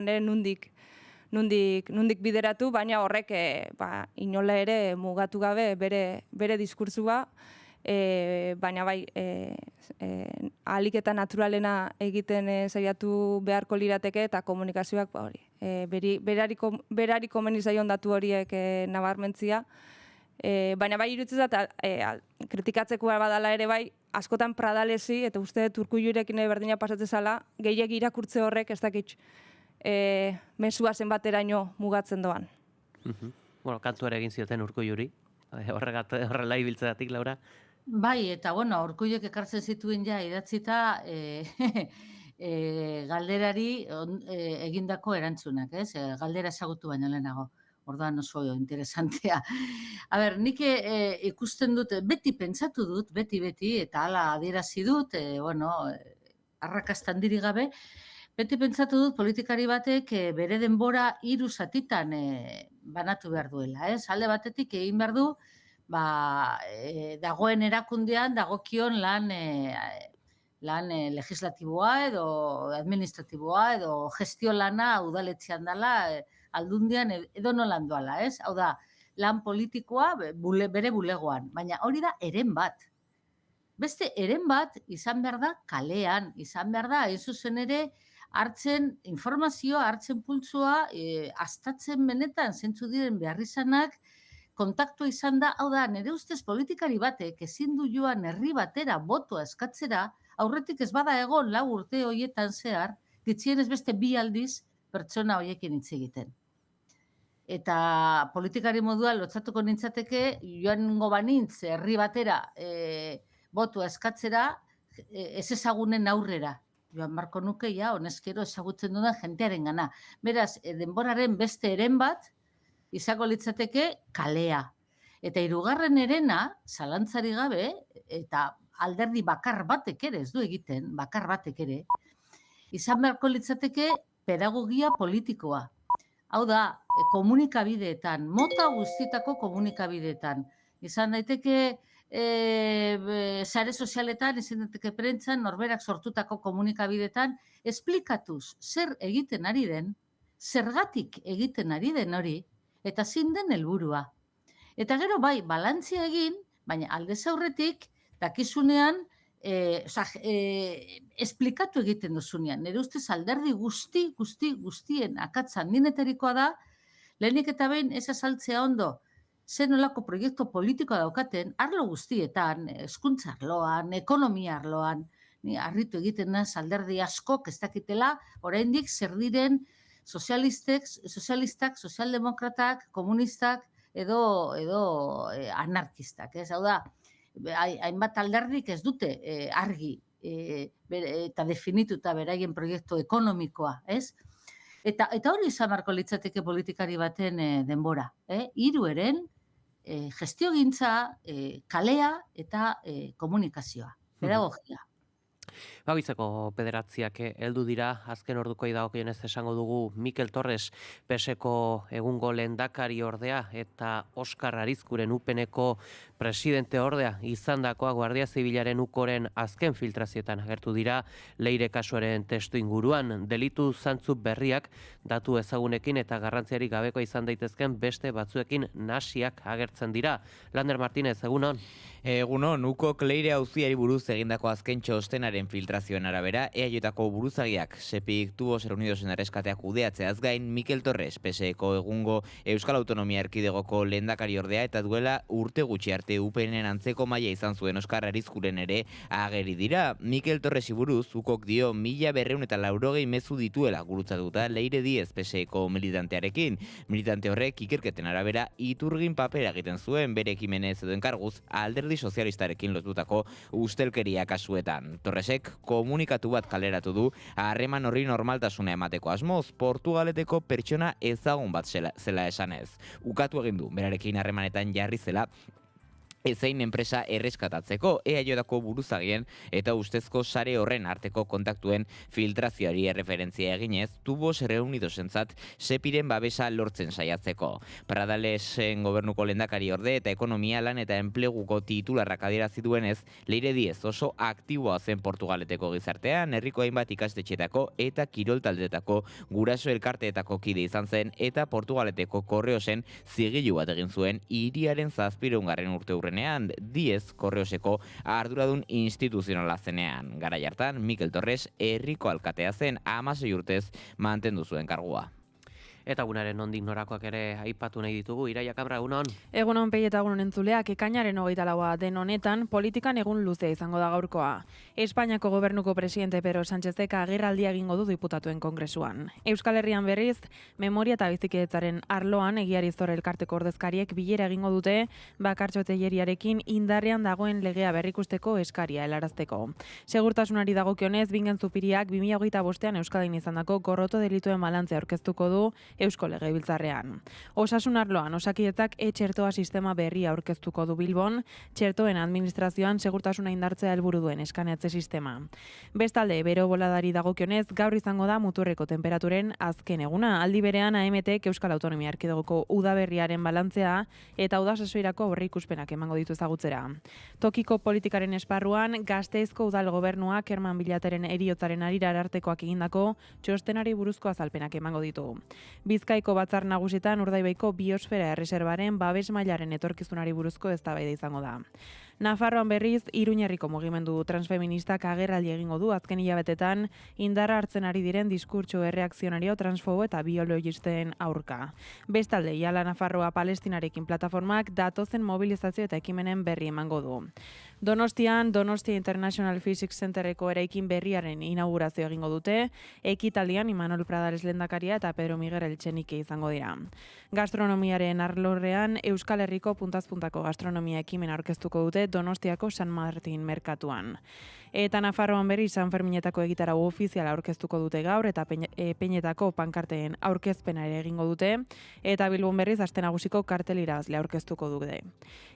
nundik bideratu, baina horrek inola ere mugatu gabe bere diskurtsua, baina bai, ahalik eta naturalena egiten saiatu beharko lirateke eta komunikazioak hori. Berari komeni zaion datu horiek nabarmentzia, baina bai iruditzen da, kritikatzeko badala ere bai, askotan pradalezi, eta uste dut Urkullurekin berdina pasatzen zala, gehiegi irakurtze horrek ez dakit mesua zenbateraino mugatzen doan. Bueno, kantu ere egin zioten Urkulluri, horrela ibiltzeatik, Laura. Bai, eta bueno, Urkulluk ekartzen zituen ja idatzita galderari egindako erantzunak, ez? Galdera ezagutu baino lehenago. Orduan oso interesantea. A ber, nik ikusten dut, beti pentsatu dut, beti, eta hala adierazi dut, arrakasta handirik gabe, beti pentsatu dut politikari batek bere denbora 3 zatitan banatu behar duela, ez? Alde batetik egin behar du, dagoen erakundean dagokion lan legislatiboa edo administratiboa edo gestio lana udaletxean dela, aldundian edo nolan doala, ez? Hau da, lan politikoa bere bulegoan, baina hori da eren bat. Beste eren bat izan behar da kalean, izan behar da, hain zuzen ere, hartzen informazioa, hartzen pultsua, astatzen benetan, zentzu diren beharrizanak, kontaktua izan da, hau da, nire ustez politikari batek ezin du joan herri batera botoa eskatzera, aurretik ez bada egon 4 urte horietan zehar, gitxienez beste 2 aldiz pertsona horiekin hitz egiten. Eta politikari moduan lotzatuko nintzateke, joango banintz herri batera botoa eskatzera, ez ezagunen aurrera. Joan marko nuke, honezkero ezagutzen dudan jentearen gana. Beraz, denboraren beste eren bat, izango litzateke kalea. Eta 3. erena, zalantzari gabe, eta alderdi bakar batek ere, ez du egiten, bakar batek ere, izan beharko litzateke pedagogia politikoa. Hau da, komunikabideetan, mota guztietako komunikabideetan. Izan daiteke sare sozialetan, izan daiteke prentzan, norberak sortutako komunikabideetan, esplikatuz zer egiten ari den, zergatik egiten ari den hori, eta zein den helburua. Eta gero bai, balantzia egin, baina aldez aurretik, dakizunean, esplikatu egiten duzunean. Nire ustez alderdi guztien akatzan ninetarikoa da, lehenik eta behin ez azaltzea ondo, zen olako proiektu politikoa daukaten, arlo guztietan, hezkuntza arloan, ekonomia arloan, ni harritu egiten naz alderdi askok ez dakitela, oraindik zer diren sozialistak, sozialdemokratak, komunistak edo anarkistak, ez? Hau da, hainbat alderdik ez dute argi eta definituta beraien proiektu ekonomikoa, ez? Eta hori izan beharko litzateke politikari baten denbora, 3 eren, gestiogintza, kalea eta komunikazioa, pedagogia. Bizeko bederatziak heldu dira, azken ordukoi dagokionez esango dugu Mikel Torres PSeko egungo lehendakari ordea eta Oskar Arizkuren UPNeko presidente ordea izandakoa Guardia Zibilaren ukoren azken filtrazioetan agertu dira Leire kasuaren testu inguruan, delitu zantzu berriak datu ezagunekin eta garrantziarik gabeko izan daitezken beste batzuekin nasiak agertzen dira. Lander Martínez, egunon? Egunon, ukok Leire auziari buruz egindako azken txostenaren filtrazioen arabera, EAJko buruzagiak Sepik Tubos Reunidosen erreskateak kudeatzeaz gain, Mikel Torres, PSeko egungo Euskal Autonomia Erkidegoko lehendakari ordea eta duela urte gutxi arte UPNen antzeko maila izan zuen Oskar Arizkuren ere ageri dira. Mikel Torresi buruz, ukok dio 1280 mezu dituela gurutzatuta Leire Diez PSeko militantearekin. Militante horrek ikerketen arabera iturgin papera egiten zuen bere ekimenez edo enkarguz alderdi sozialistarekin lotutako ustelkeria kasuetan. Torresek komunikatu bat kaleratu du harreman horri normaltasuna emateko asmoz, Portugaleteko pertsona ezagun bat zela esanez. Ukatu egin du, berarekin harremanetan jarri zela, ezein enpresa erreskatatzeko EAJko buruzagien eta ustezko sare horren arteko kontaktuen filtrazioari erreferentzia eginez, Tubos Reunidosentzat Sepiren babesa lortzen saiatzeko. Pradalesen gobernuko lehendakari orde eta ekonomia lan eta enpleguko titularrak adierazi duenez, Leire Diez oso aktiboa zen Portugaleteko gizartean, herriko hainbat ikastetxetako eta kirol taldetako guraso elkarteetako kide izan zen eta Portugaleteko Korreosen zigilu bat egin zuen hiriaren 700. urteurrenean, Diez Korreoseko arduradun instituzionala zenean. Garai hartan, Mikel Torres herriko alkatea zen 16 urtez mantendu zuen kargua. Eta gunaren nondik norakoak ere aipatu nahi ditugu. Iraia Kabra, egunon? Egunon Pei eta egunon entzuleak, ekainaren 24 den honetan politikan egun luzea izango da gaurkoa. Espainiako gobernuko presidente Pedro Sánchezek agerraldia egingo du diputatuen kongresuan. Euskal Herrian berriz, memoria eta bizikidetzaren arloan egiari zor elkarteko ordezkariek bilera egingo dute Bakartxo Telleriarekin indarrean dagoen legea berrikusteko eskaria helarazteko. Segurtasunari dagokionez, Bingen Zupiriak 2025ean Euskadin izandako gorroto delituen balantzea aurkeztuko du Eusko Legebiltzarrean. Osasun arloan, Osakidetzak e-txertoa sistema berria aurkeztuko du Bilbon, txertoen administrazioan segurtasuna indartzea helburu duen eskaneatze sistema. Bestalde, bero boladari dagokionez, gaur izango da muturreko temperaturen azken eguna. Aldi berean, AMTek Euskal Autonomia Erkidegoko udaberriaren balantzea eta uda sasoirako aurreikuspenak emango ditu ezagutzera. Tokiko politikaren esparruan, Gasteizko udal gobernuak Herman Bilateren heriotzaren harira arartekoak egindako txostenari buruzko azalpenak emango ditu. Bizkaiko batzar nagusietan Urdaibaiko biosfera erreserbaren babes mailaren etorkizunari buruzko eztabaida izango da. Nafarroan berriz, Iruñerriko mugimendu transfeministak agerraldi egingo du azken hilabetetan indarra hartzen ari diren diskurtso erreakzionario transfobo eta biologisten aurka. Bestalde, Iala Nafarroa Palestinarekin plataformak datozen mobilizazio eta ekimenen berri emango du. Donostian, Donostia International Physics Centerreko eraikin berriaren inaugurazio egingo dute, ekitaldian Imanol Pradares lehendakaria eta Pedro Miguel Eltxenike izango dira. Gastronomiaren arlorrean, Euskal Herriko puntaz-puntako gastronomia ekimen aurkeztuko dute Donostiako San Martin merkatuan. Eta Nafarroan berri San Ferminetako egitarau ofiziala aurkeztuko dute gaur eta Peñetako pankarteen aurkezpena ere egingo dute eta Bilbon berriz aste nagusiko kartelirazle aurkeztuko dute.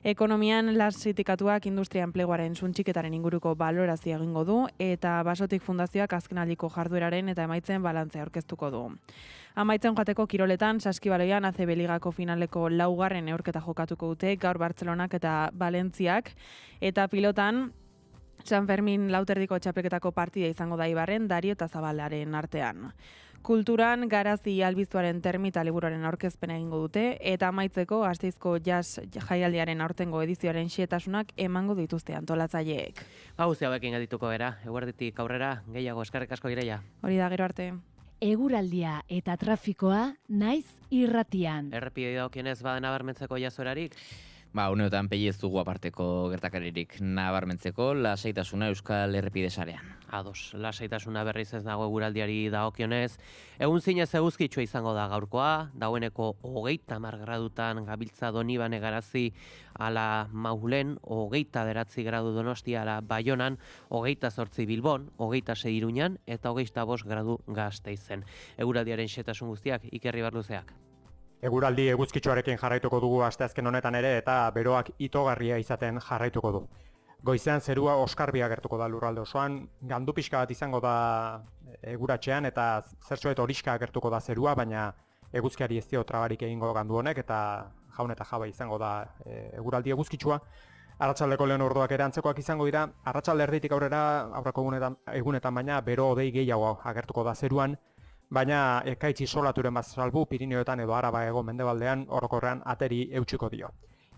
Ekonomian Las Sindikatuak industria enpleguaren suntxiketaren inguruko balorazio egingo du eta Basotik Fundazioak azkenaldiko jardueraren eta emaitzen balantzea aurkeztuko du. Amaitzen joateko kiroletan, Saskibaloian ACB Ligako finaleko 4. neurketa jokatuko dute gaur Bartzelonak eta Valentziak eta pilotan San Fermin lauterdiko txapelketako partida izango da Ibarren, Dario eta Zabalaren artean. Kulturan, Garazi albiztuaren termita liburuaren aurkezpena egingo dute eta amaitzeko Gasteizko jazz jaialdiaren aurtengo edizioaren xehetasunak emango dituzte antolatzaileek. Gauzi hauekin gedituko era, eguerditik aurrera, gehiago eskerrik asko Iraia. Hori da gero arte. Eguraldia eta trafikoa naiz irratian. Errepidei dagokienez baden nabarmentzeko jazoerarik? Uneotan Pei ez dugu aparteko gertakaririk nabarmentzeko lasaitasuna Euskal Errepide sarean. Ados, lasaitasuna berriz ez dago eguraldiari dagokionez. Egun zinez eguzkitsua izango da gaurkoa, dagoeneko 30 gradutan gabiltza Donibane Garazi ala Maulen, 29 gradu Donostia ala Baionan, 28 Bilbon, 26 Iruñan eta 25 gradu Gasteizen. Eguraldiaren xehetasun guztiak Iker Ibarluzeak. Eguraldi eguzkitsuarekin jarraituko dugu asteazken honetan ere eta beroak itogarria izaten jarraituko du. Goizean zerua oskarbia gertuko da lurralde osoan, gandu pixka bat izango da eguratxean eta zertxoet horiska gertuko da zerua, baina eguzkiari ez dio trabarik egingo gandu honek eta jaun eta jaba izango da eguraldi eguzkitsua. Arratsaldeko lehen orduak ere antzekoak izango dira, arratsalde erditik aurrera aurreko egunetan baina bero hodei gehiago agertuko da zeruan, baina ekaitz isolaturen bat salbu Pirineoetan edo Araba hego mendebaldean orokorrean ateri eutsiko dio.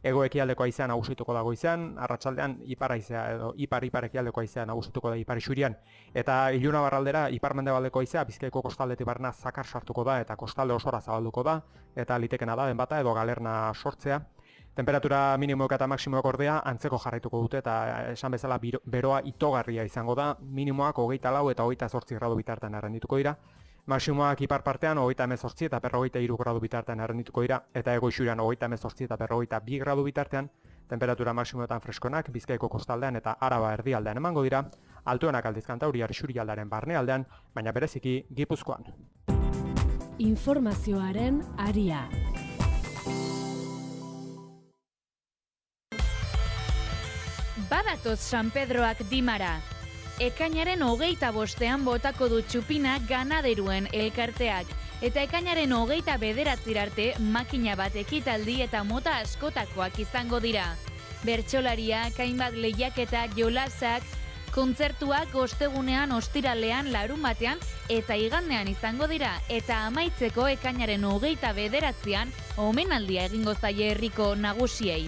Hego ekialdeko haizea nagusituko da goizean, arratsaldean ipar haizea edo ipar ekialdeko haizea nagusituko da ipar isurian, eta ilunabarraldera ipar mendebaldeko haizea Bizkaiko kostaldetik barna zakar sartuko da eta kostalde osora zabalduko da, eta litekena da denbata edo galerna sortzea. Temperatura minimoek eta maksimoek ordea antzeko jarraituko dute eta esan bezala beroa itogarria izango da, minimoak 24 eta 28 gradu bitartean errendituko dira. Maksimoak ipar partean 38 eta 43 gradu bitartean errendituko dira, eta hego isurian 38 eta 42 gradu bitartean, temperatura maksimoetan freskonak Bizkaiko kostaldean eta Araba erdialdean emango dira, altuenak aldiz Kantauriar isurialdearen barnealdean, baina bereziki Gipuzkoan. Informazioaren aria. Badatoz San Pedroak Dimara. Ekainaren 25ean botako du txupina ganaderuen elkarteak. Eta ekainaren 29 arte makina bat ekitaldi eta mota askotakoak izango dira. Bertsolariak, hainbat lehiaketa, jolasak, kontzertuak ostegunean, ostiralean, larunbatean eta igandean izango dira. Eta amaitzeko ekainaren 29ean omenaldia egingo zaie herriko nagusiei.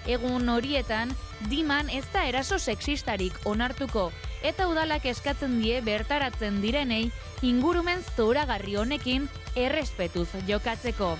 Egun horietan, Diman ez da eraso sexistarik onartuko, eta udalak eskatzen die bertaratzen direnei ingurumen zoragarri honekin errespetuz jokatzeko.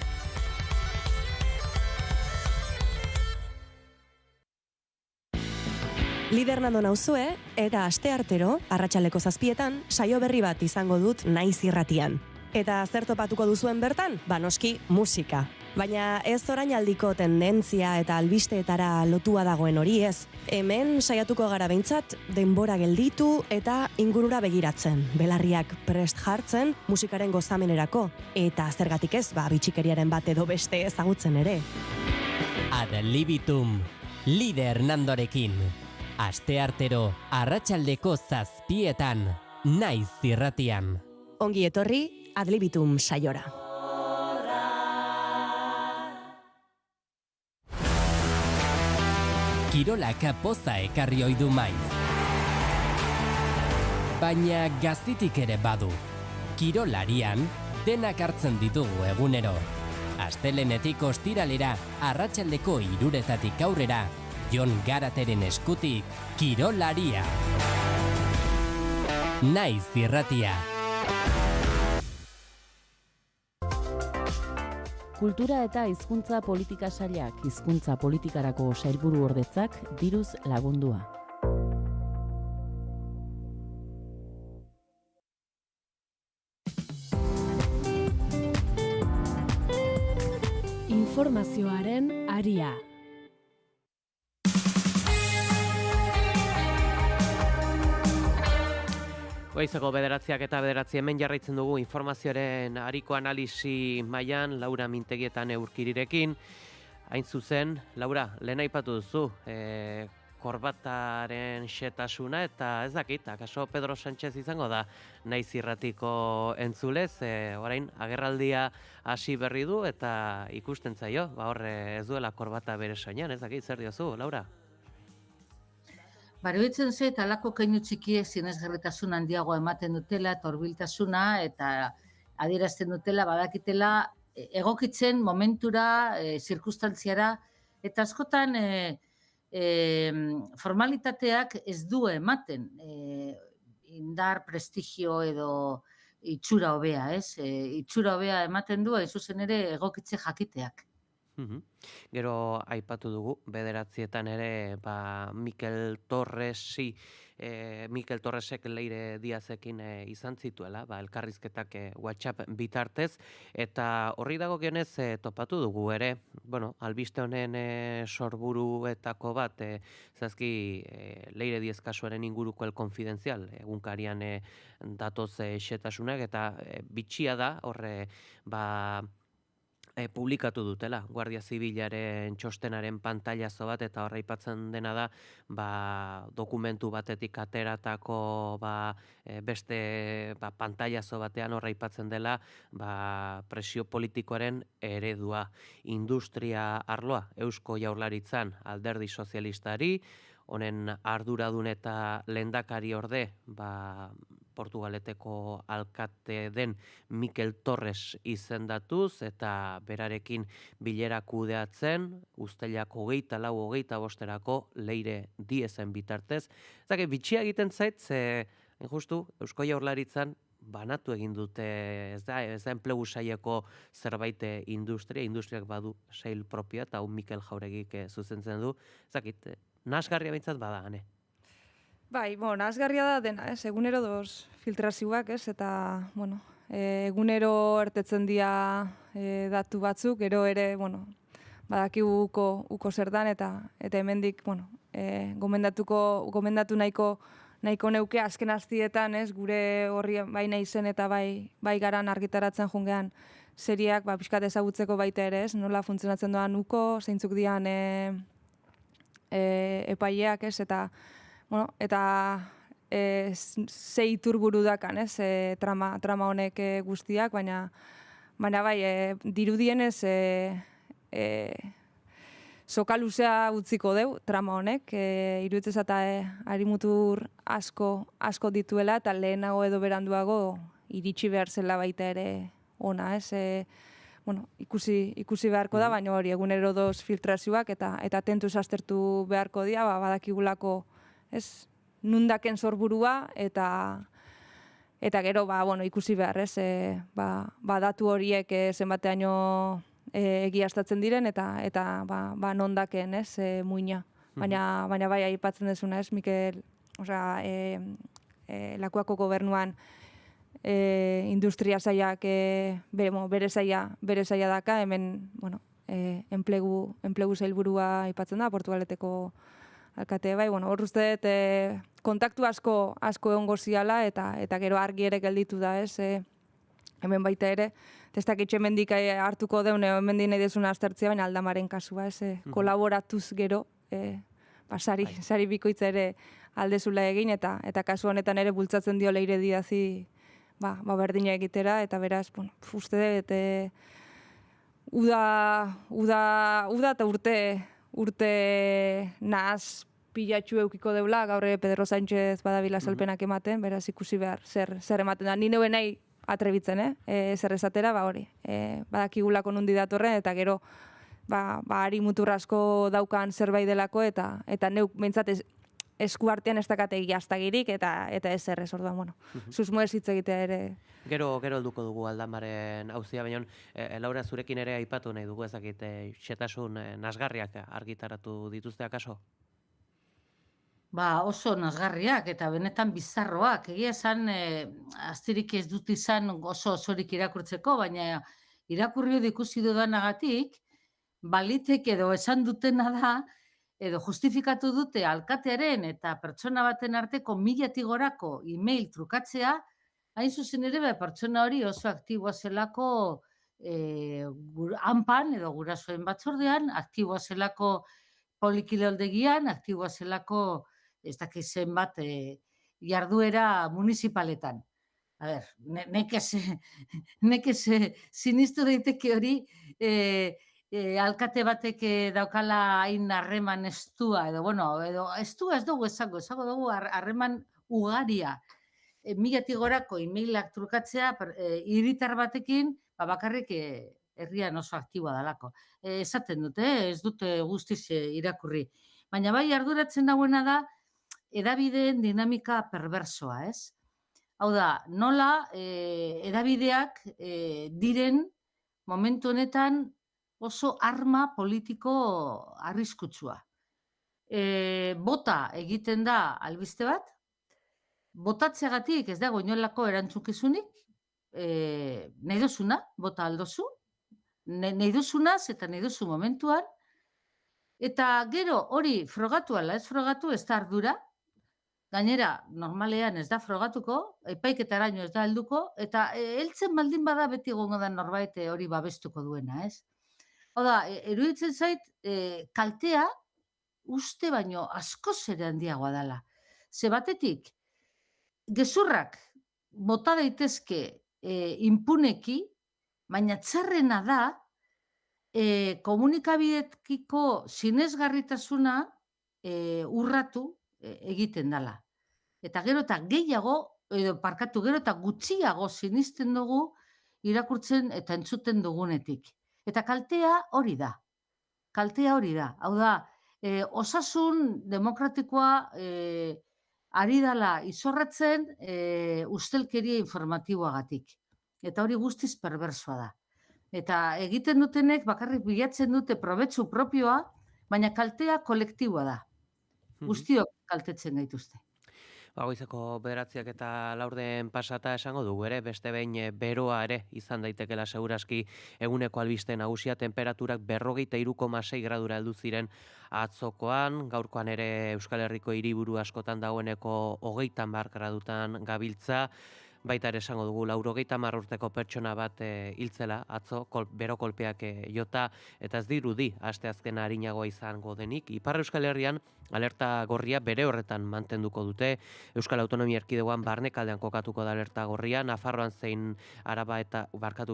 Lider Nando nauzue, eta asteartero, arratsaldeko 7etan, saio berri bat izango dut Naiz Irratian. Eta zer topatuko duzuen bertan? Noski, musika. Baina ez orainaldiko tendentzia eta albisteetara lotua dagoen hori ez. Hemen saiatuko gara behintzat denbora gelditu eta ingurura begiratzen. Belarriak prest jartzen musikaren gozamenerako. Eta zergatik ez, bitxikeriaren bat edo beste ezagutzen ere. Ad libitum, Lider Nandorekin. Asteartero, arratsaldeko 7etan, Naiz Irratian. Ongi etorri, Ad libitum saiora. Kirolak poza ekarri ohi du maiz. Baina gaztitik ere badu. Kirolarian denak hartzen ditugu egunero. Astelenetik ostiralera, arratsaldeko 3etatik aurrera, Jon Garateren eskutik, Kirolaria. Naiz Irratia. Kultura eta hizkuntza politika sailak hizkuntza politikarako sailburu ordetzak diruz lagundua. Informazioaren aria. Goizeko 9 eta 9 hemen jarraitzen dugu informazioaren ariko analisi mailan Laura Mintegietan Urkirirekin. Hain zuzen, Laura, lehen aipatu duzu, korbataren xetasuna eta ez dakit, akaso Pedro Sánchez izango da Naiz Irratiko entzulez, orain agerraldia hasi berri du eta ikusten zaio, horre ez duela korbata bere soinean, ez dakit, zer diozu, Laura? Iruditzen zait, halako keinu txikiek sinesgarritasun handiagoa ematen dutela, eta hurbiltasuna eta adierazten dutela, badakitela, egokitzen momentura, zirkunstantziara, eta askotan formalitateak ez du ematen indar, prestigio edo itxura hobea, ez? Itxura hobea ematen du, ez zuzen ere egokitze jakiteak. Gero aipatu dugu, 9etan ere Mikel Torresek Leire Diazekin izan zituela, elkarrizketak WhatsApp bitartez, eta horri dagokionez topatu dugu ere, albiste honen sorburuetako bat, zazki Leire Diaz kasuaren inguruko El Confidencial, egunkarian datoz xetasunak, eta bitxia da, horre, publikatu dutela, Guardia Zibilaren txostenaren pantailazo bat, eta horra aipatzen dena da, dokumentu batetik ateratako beste pantailazo batean horra aipatzen dela, presio politikoaren eredua, industria arloa, Eusko Jaurlaritzan Alderdi Sozialistari, honen arduradun eta lehendakari orde, Portugaleteko alkate den Mikel Torres izendatuz eta berarekin bilera kudeatzen, uztailak 24-25 Leire Diezen bitartez. Zake, bitxia egiten zait, justu, Eusko Jaurlaritzan banatu egin dute, ez da enplegu saileko zerbait industriak badu sail propioa, eta Mikel Jauregik zuzentzen du. Zakit, nasgarria behintzat bada, ane? Nasgarria da dena, egunero filtrazioak, eta, egunero ertetzen dira datu batzuk, gero ere, badakigu uko zertan, eta hemendik, gomendatu nahiko neuke azken aztietan, gure horri bai naizen eta bai garan argitaratzen jungean seriak, pixkat ezagutzeko baita ere, nola funtzionatzen doan uko, zeintzuk dian epaileak, ez, eta, bueno, eta sei iturburu dakan, ez, trama honek guztiak, baina bai, dirudienez, soka luzea utziko deu trama honek, iruditzen eta harimutur asko dituela, eta lehenago edo beranduago iritsi behar zela baita ere ona, ez? Bueno, ikusi beharko da, baina hori egunero doz filtrazioak eta tentuz aztertu beharko dira, badakigulako, ez? Nundaken sorburua eta gero, bueno, ikusi behar, ez? Datu horiek zenbateaino egiaztatzen diren eta nondaken, ez, muina. Baina bai aipatzen dezuna, ez, Mikel, osea, Lakuako gobernuan industria sailak bere saila daka, hemen, bueno, enplegu sailburua aipatzen da, Portugaleteko alkate bai, bueno, hor uste kontaktu asko egongo ziala eta gero argi ere gelditu da, ez, hemen baita ere, testak itxemendik hartuko deun, hemendik nahi desuna aztertzea, baina Aldamaren kasua, ez, kolaboratuz gero, sari bikoitza ere aldezula egin, eta kasu honetan ere bultzatzen dio Leire Diazi, berdina egitera, eta beraz, bueno, uste dut, uda eta urte nahaz pilatxu eukiko deula, gaur Pedro Sánchez badabila salpenak ematen, beraz ikusi behar zer ematen da. Ni neuen nahi atrebitzen, zer esatera, hori, badakigulako nundi datorren, eta gero, hari mutur asko daukan zerbait delako, eta neuk behintzat esku artean ez dakate egiaztagirik, eta ez errez, orduan, bueno, susmo ez hitz egitea ere. Gero helduko dugu Aldamaren auzia, baina Laura, zurekin ere aipatu nahi dugu ezakit, xetasun nasgarriak argitaratu dituzte akaso? Oso nasgarriak eta benetan bizarroak. Egia esan, astirik ez dut izan oso osorik irakurtzeko, baina irakurri ikusi dudanagatik, balitek edo esan dutena da, edo justifikatu dute alkatearen eta pertsona baten arteko 1000 gorako e-mail trukatzea, hain zuzen ere pertsona hori oso aktiboa zelako hanpan edo gurasoen batzordean, aktiboa zelako polikiloldegian, aktiboa zelako ez dakiz zenbat jarduera municipaletan. A ber, nekez sinistu daiteke hori alkate batek daukala hain harreman estua, edo estua ez dugu esango dugu harreman ugaria. 1000 gorako e-mailak trukatzea hiritar batekin, bakarrik herrian oso aktiboa dalako. Esaten dute, ez dute guztiz irakurri. Baina bai arduratzen dagoena da, edabideen dinamika perversoa, ez? Hau da, nola edabideak diren momentu honetan oso arma politiko arriskutsua. Bota egiten da albiste bat, botatzeagatik ez dago inolako erantzukizunik, nahi duzuna, bota aldozu, nahi duzunaz eta nahi duzu momentuan, eta gero hori frogatu ala ez frogatu ez da ardura, gainera normalean ez da frogatuko, epaiketaraino ez da helduko, eta heltzen baldin bada beti egongo da norbait hori babestuko duena, ez? Hau da, eruditzen zait, kaltea uste baino askoz ere handiagoa dela. Ze batetik, gezurrak bota daitezke inpuneki, baina txarrena da komunikabidekiko sinesgarritasuna urratu egiten dela. Eta gero eta gehiago, gero eta gutxiago sinisten dugu irakurtzen eta entzuten dugunetik. Eta kaltea hori da. Hau da, osasun demokratikoa ari dela izorratzen ustelkeria informatiboagatik. Eta hori guztiz perbersoa da. Eta egiten dutenek bakarrik bilatzen dute probetsu propioa, baina kaltea kolektiboa da. Guztiok kaltetzen gaituzte. Goizeko 9 eta 4 pasata esango dugu ere, beste behin beroa ere izan daitekela seguraski eguneko albiste nagusia, temperaturak 43,6 gradura heldu ziren atzokoan, gaurkoan ere Euskal Herriko hiriburu askotan dagoeneko 30 gradutan gabiltza, baita ere esango dugu 90 urteko pertsona bat hiltzela atzo bero kolpeak jota eta ez dirudi asteazkena arinagoa izango denik. Ipar Euskal Herrian alerta gorria bere horretan mantenduko dute. Euskal Autonomia Erkidegoan barnekaldean kokatuko da alerta gorria, Nafarroan zein Araba eta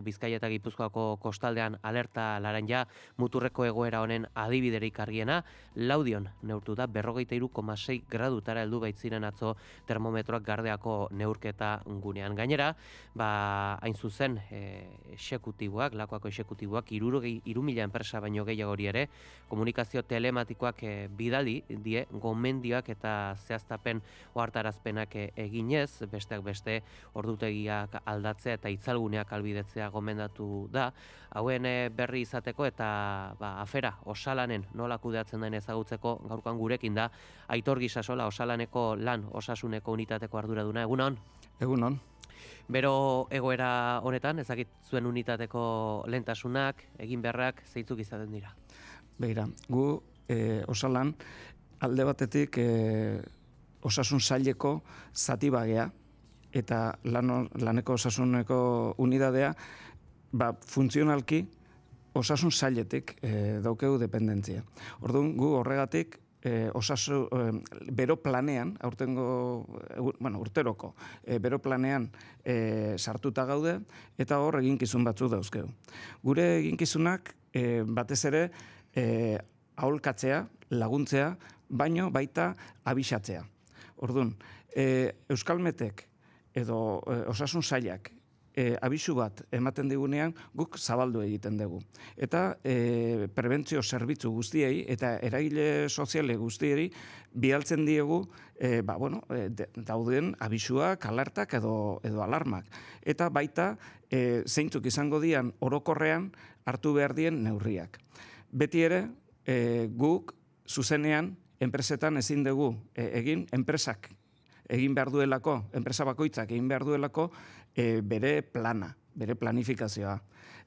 Bizkaia eta Gipuzkoako kostaldean alerta laranja, muturreko egoera honen adibiderik argiena, Laudion neurtu da 43,6 gradutara heldu baitziren atzo termometroak Gardeako neurketa gunean. Gainera, hain zuzen exekutiboak, Lakuako exekutiboak 3.000 enpresa baino gehiagori ere komunikazio telematikoak bidali die gomendioak eta zehaztapen ohartarazpenak eginez, besteak beste ordutegiak aldatzea eta itzalguneak albidetzea gomendatu da. Hauen berri izateko eta afera osalanen nola kudeatzen den ezagutzeko gaurkoan gurekin da Aitor Gisasola, osalaneko lan osasuneko unitateko arduraduna. Egunon? Egunon. Bero egoera honetan, ezakit zuen unitateko lehentasunak, egin beharrak, zeintzuk izaten dira? Begira, gu osalan alde batetik osasun saileko zati bagea eta laneko osasuneko unidadea funtzionalki osasun sailetik daukegu dependentzia. Orduan, gu horregatik bero planean, urteroko, bero planean sartuta gaude, eta hor eginkizun batzu dauzkegu. Gure eginkizunak batez ere aholkatzea, laguntzea, baino baita abisatzea. Orduan, Euskalmetek edo osasun sailak abisu bat ematen digunean guk zabaldu egiten dugu. Eta prebentzio zerbitzu guztiei eta eragile soziale guztiei bidaltzen diegu dauden abisuak, alertak edo alarmak. Eta baita zeintzuk izango dian orokorrean hartu behar dien neurriak. Beti ere guk zuzenean enpresetan ezin dugu egin, enpresak egin behar duelako, enpresa bakoitzak egin behar duelako bere plana, bere planifikazioa.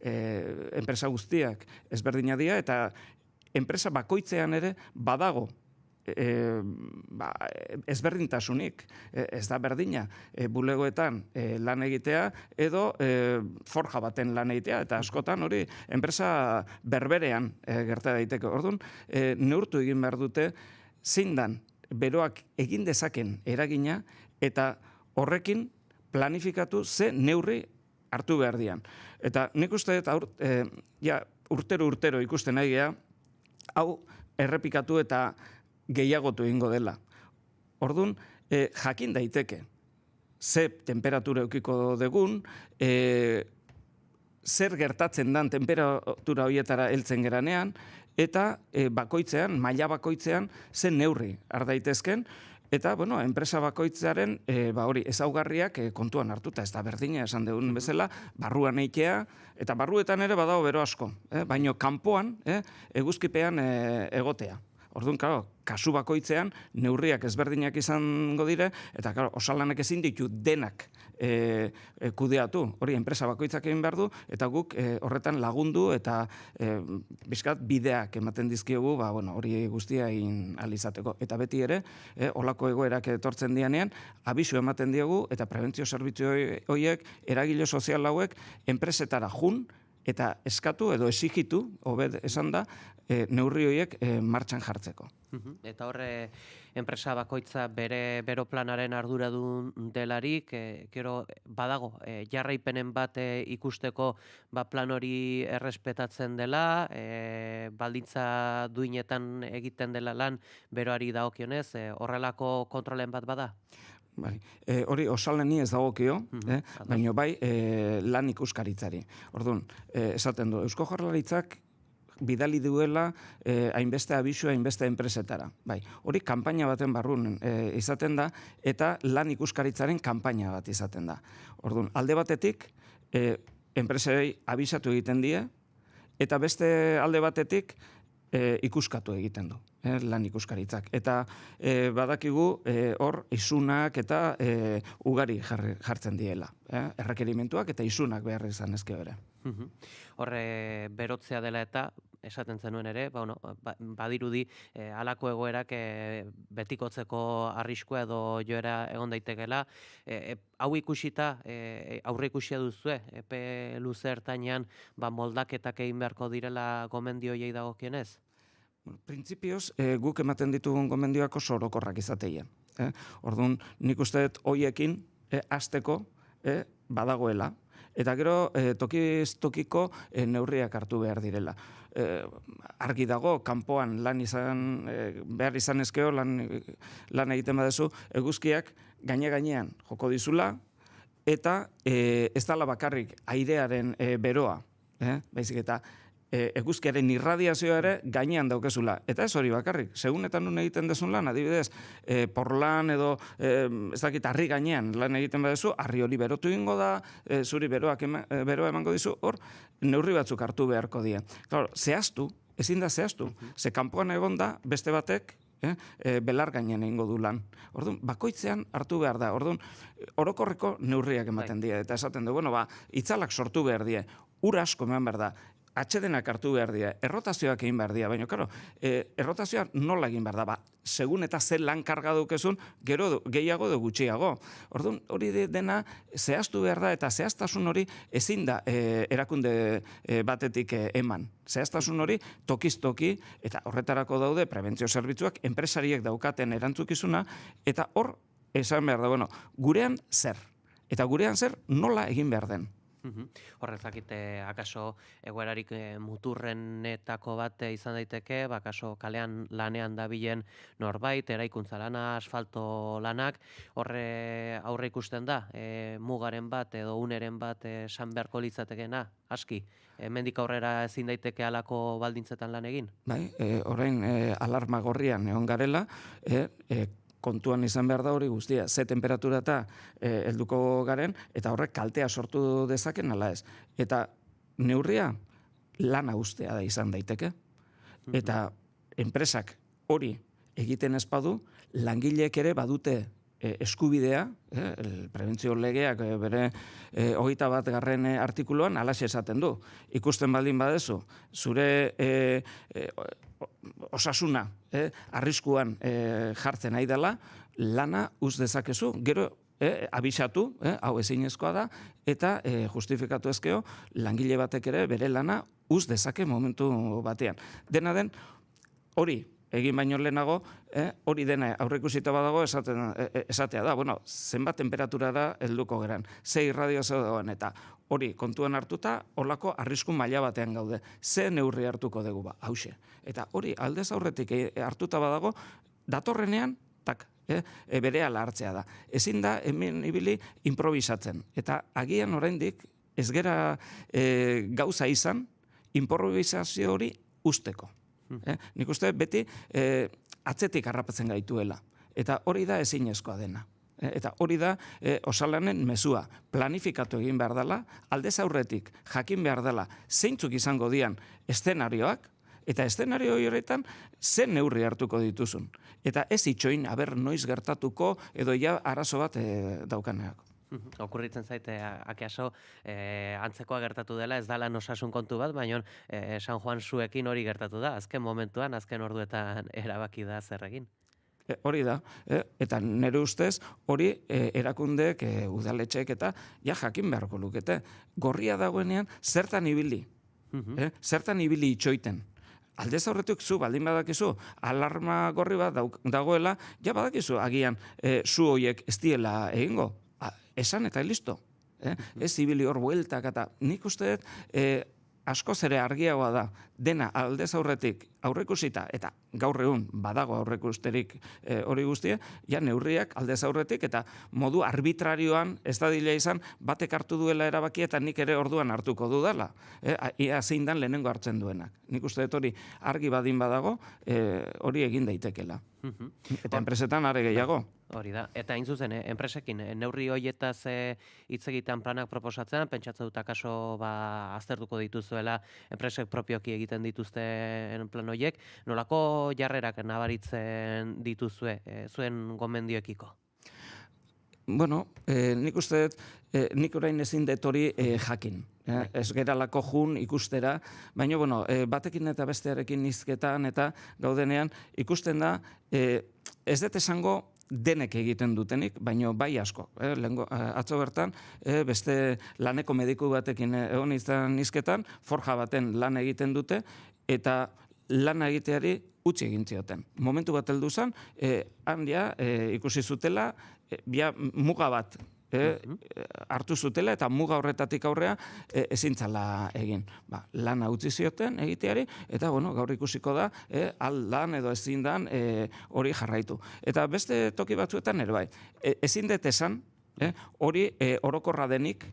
Enpresa guztiak ezberdina dira eta enpresa bakoitzean ere badago ezberdintasunik, ez da berdina bulegoetan lan egitea edo forja baten lan egitea, eta askotan hori enpresa berberean gerta daiteke. Orduan, neurtu egin behar dute zein beroak egin dezaken eragina eta horrekin planifikatu ze neurri hartu behar dian. Eta nik uste urtero ikusten nahi geha, hau errepikatu eta gehiagotu egingo dela. Orduan, jakin daiteke, ze temperatura eukiko dugun, zer gertatzen dan temperatura horietara heltzen geranean, eta bakoitzean, maila bakoitzean, zen neurri har daitezken, eta, enpresa bakoitzaren ezaugarriak kontuan hartuta, ez da berdina esan dugun bezala, barruan eitea, eta barruetan ere badago bero asko, baino kanpoan eguzkipean egotea. Orduan, kasu bakoitzean neurriak ezberdinak izango dire, eta osalanek ezin ditu denak kudeatu. Hori enpresa bakoitzak egin behar du, eta guk horretan lagundu eta bizkat bideak ematen dizkiogu, hori guztia egin alizateko. Eta beti ere, olako egoerak etortzen dianean, abisu ematen diegu, eta prebentzio zerbitzu horiek, eragile sozial hauek, enpresetara jun, eta eskatu edo exigitu, hobed esan da, neurri horiek martxan jartzeko. Eta horre, enpresa bakoitza bero planaren arduradun delarik, gero badago, jarraipenen bat ikusteko plan hori errespetatzen dela, baldintza duinetan egiten dela lan beroari dagokionez, horrelako kontrolen bat bada? Hori osaleni ez dagokio, baina bai lan ikuskaritzari. Orduan, esaten du, Eusko Jaurlaritzak bidali duela hainbeste abisu, hainbeste enpresetara. Hori kanpaina baten barrun izaten da, eta lan ikuskaritzaren kanpaina bat izaten da. Orduan, alde batetik, enpresei abisatu egiten die, eta beste alde batetik ikuskatu egiten du, lan ikuskaritzak. Eta badakigu hor isunak eta ugari jartzen diela. Errekerimentuak eta isunak behar izan ezke bere. Horre berotzea dela eta esaten zenuen ere, badirudi halako egoerak betikotzeko arriskua edo joera egon daitekela. Hau ikusita, aurre ikusia duzue, epe luze ertainean moldaketak egin beharko direla gomendio hoiei dagokienez? Printzipioz, guk ematen ditugun gomendioak oso orokorrak izateia. Orduan, nik uste dut hoiekin hasteko badagoela. Eta gero, tokiz-tokiko neurriak hartu behar direla. Argi dago, kanpoan lan behar izan ezkeo, lan egiten badezu, eguzkiak gainean joko dizula, eta ez dala bakarrik airearen beroa, baizik eta eguzkiaren irradiazioa ere gainean daukezula. Eta ez hori bakarrik, segunetan nun egiten dezun lan, adibidez, porlan edo ez dakit harri gainean lan egiten badezu, harri hori berotu ingo da, zuri beroa emango dizu, hor neurri batzuk hartu beharko die. Claro, zehaztu, ezin da zehaztu, ze kanpoan egon da beste batek belar gainean egingo du lan. Orduan, bakoitzean hartu behar da. Orduan, orokorreko neurriak ematen die. Eta esaten du, itzalak sortu behar die, ura asko eman behar da, atxedenak hartu behar dira, errotazioak egin behar dira, baina, karo, errotazioa nola egin behar da, segun eta ze lan karga dukezun, gero gehiago edo gutxiago. Orduan, hori dena zehaztu behar da, eta zehaztasun hori ezin da erakunde batetik eman. Zehaztasun hori tokiz-toki, eta horretarako daude prebentzio zerbitzuak, enpresariek daukaten erantzukizuna, eta hor, esan behar da, gurean zer. Eta gurean zer nola egin behar den. Horrezakite, akaso egoerarik muturrenetako bat izan daiteke, akaso kalean lanean dabilen norbait, eraikuntza lana, asfalto lanak, horre aurre ikusten da, mugaren bat edo uneren bat esan beharko litzatekena, aski, hemendik aurrera ezin daiteke halako baldintzetan lan egin? Bai, orain alarma gorrian egon garela, kontuan izan behar da hori guztia, ze temperatura eta helduko garen, eta horrek kaltea sortu dezaken ala ez. Eta neurria lana ustea da izan daiteke. Eta enpresak hori egiten ez badu, langileek ere badute eskubidea, prebentzio legeak bere 21. Artikuluan halaxe esaten du. Ikusten baldin badezu, zure osasuna arriskuan jartzen nahi dela, lana uz dezakezu, gero abisatu, hau ezinezkoa da, eta justifikatu ezkeo, langile batek ere bere lana uz dezake momentu batean. Dena den, hori egin baino lehenago, hori dena aurreikusita badago esatea da, zenbat temperaturara helduko geran, ze irradiazio dagoen, eta hori kontuan hartuta, horlako arrisku maila batean gaude, ze neurri hartuko dugu hause. Eta hori aldez aurretik hartuta badago, datorrenean, berehala hartzea da. Ezin da hemen ibili improvisatzen, eta agian oraindik ez gera gauza izan, improvisazio hori usteko. Nik uste beti atzetik harrapatzen gaituela. Eta hori da ezinezkoa dena. Eta hori da osalanen mezua. Planifikatu egin behar dela, aldez aurretik jakin behar dela zeintzuk izango dian eszenarioak, eta eszenario horretan zen neurri hartuko dituzun. Eta ez itxoin, noiz gertatuko edo ja arazo bat daukaneako. Okurritzen zaite, akaso, antzekoa gertatu dela, ez dala osasun kontu bat, baina San Juan zuekin hori gertatu da, azken momentuan, azken orduetan erabaki da zer egin. Hori da, eta nire ustez, hori erakundeek, udaletxeek eta jakin beharko lukete. Gorria dagoenean, zertan ibili. Zertan ibili itxoiten. Aldez aurretik zu, baldin badakizu, alarma gorri bat dagoela, ja badakizu, agian zu hoiek ez diela egingo. Esan eta listo. Ez ibili hor bueltak eta nik uste dut askoz ere argiagoa da dena aldez aurretik aurreikusita eta gaur egun badago aurreikusterik hori guztia, ja neurriak aldez aurretik eta modu arbitrarioan ez da dila izan batek hartu duela erabaki eta nik ere orduan hartuko dudala. Ia zein dan lehenengo hartzen duenak. Nik uste dut hori argi badin badago hori egin daitekela. Eta enpresetan are gehiago. Hori da, eta hain zuzen, enpresekin, neurri horietaz hitz egiten planak proposatzen, pentsatzen dut akaso aztertuko dituzuela enpresek propioki egiten dituzten plan horiek, nolako jarrerak nabaritzen dituzue zuen gomendioekiko? Bueno, nik uste dut, nik orain ezin dut hori jakin. Ez geralako jun ikustera, baina bueno, batekin eta bestearekin nizketan eta gaudenean ikusten da, ez dut esango denek egiten dutenik, baina bai asko. Atzo bertan, beste laneko mediku batekin egon izan nizketan, forja baten lan egiten dute, eta lan egiteari utzi egin zioten. Momentu bat heldu zen, handia ikusi zutela, muga bat hartu zutela eta muga horretatik aurrea ezin zala egin. Lana utzi zioten egiteari eta gaur ikusiko da aldan edo ezin dan hori jarraitu. Eta beste toki batzuetan ere bai. Ezin dut esan hori orokorra denik,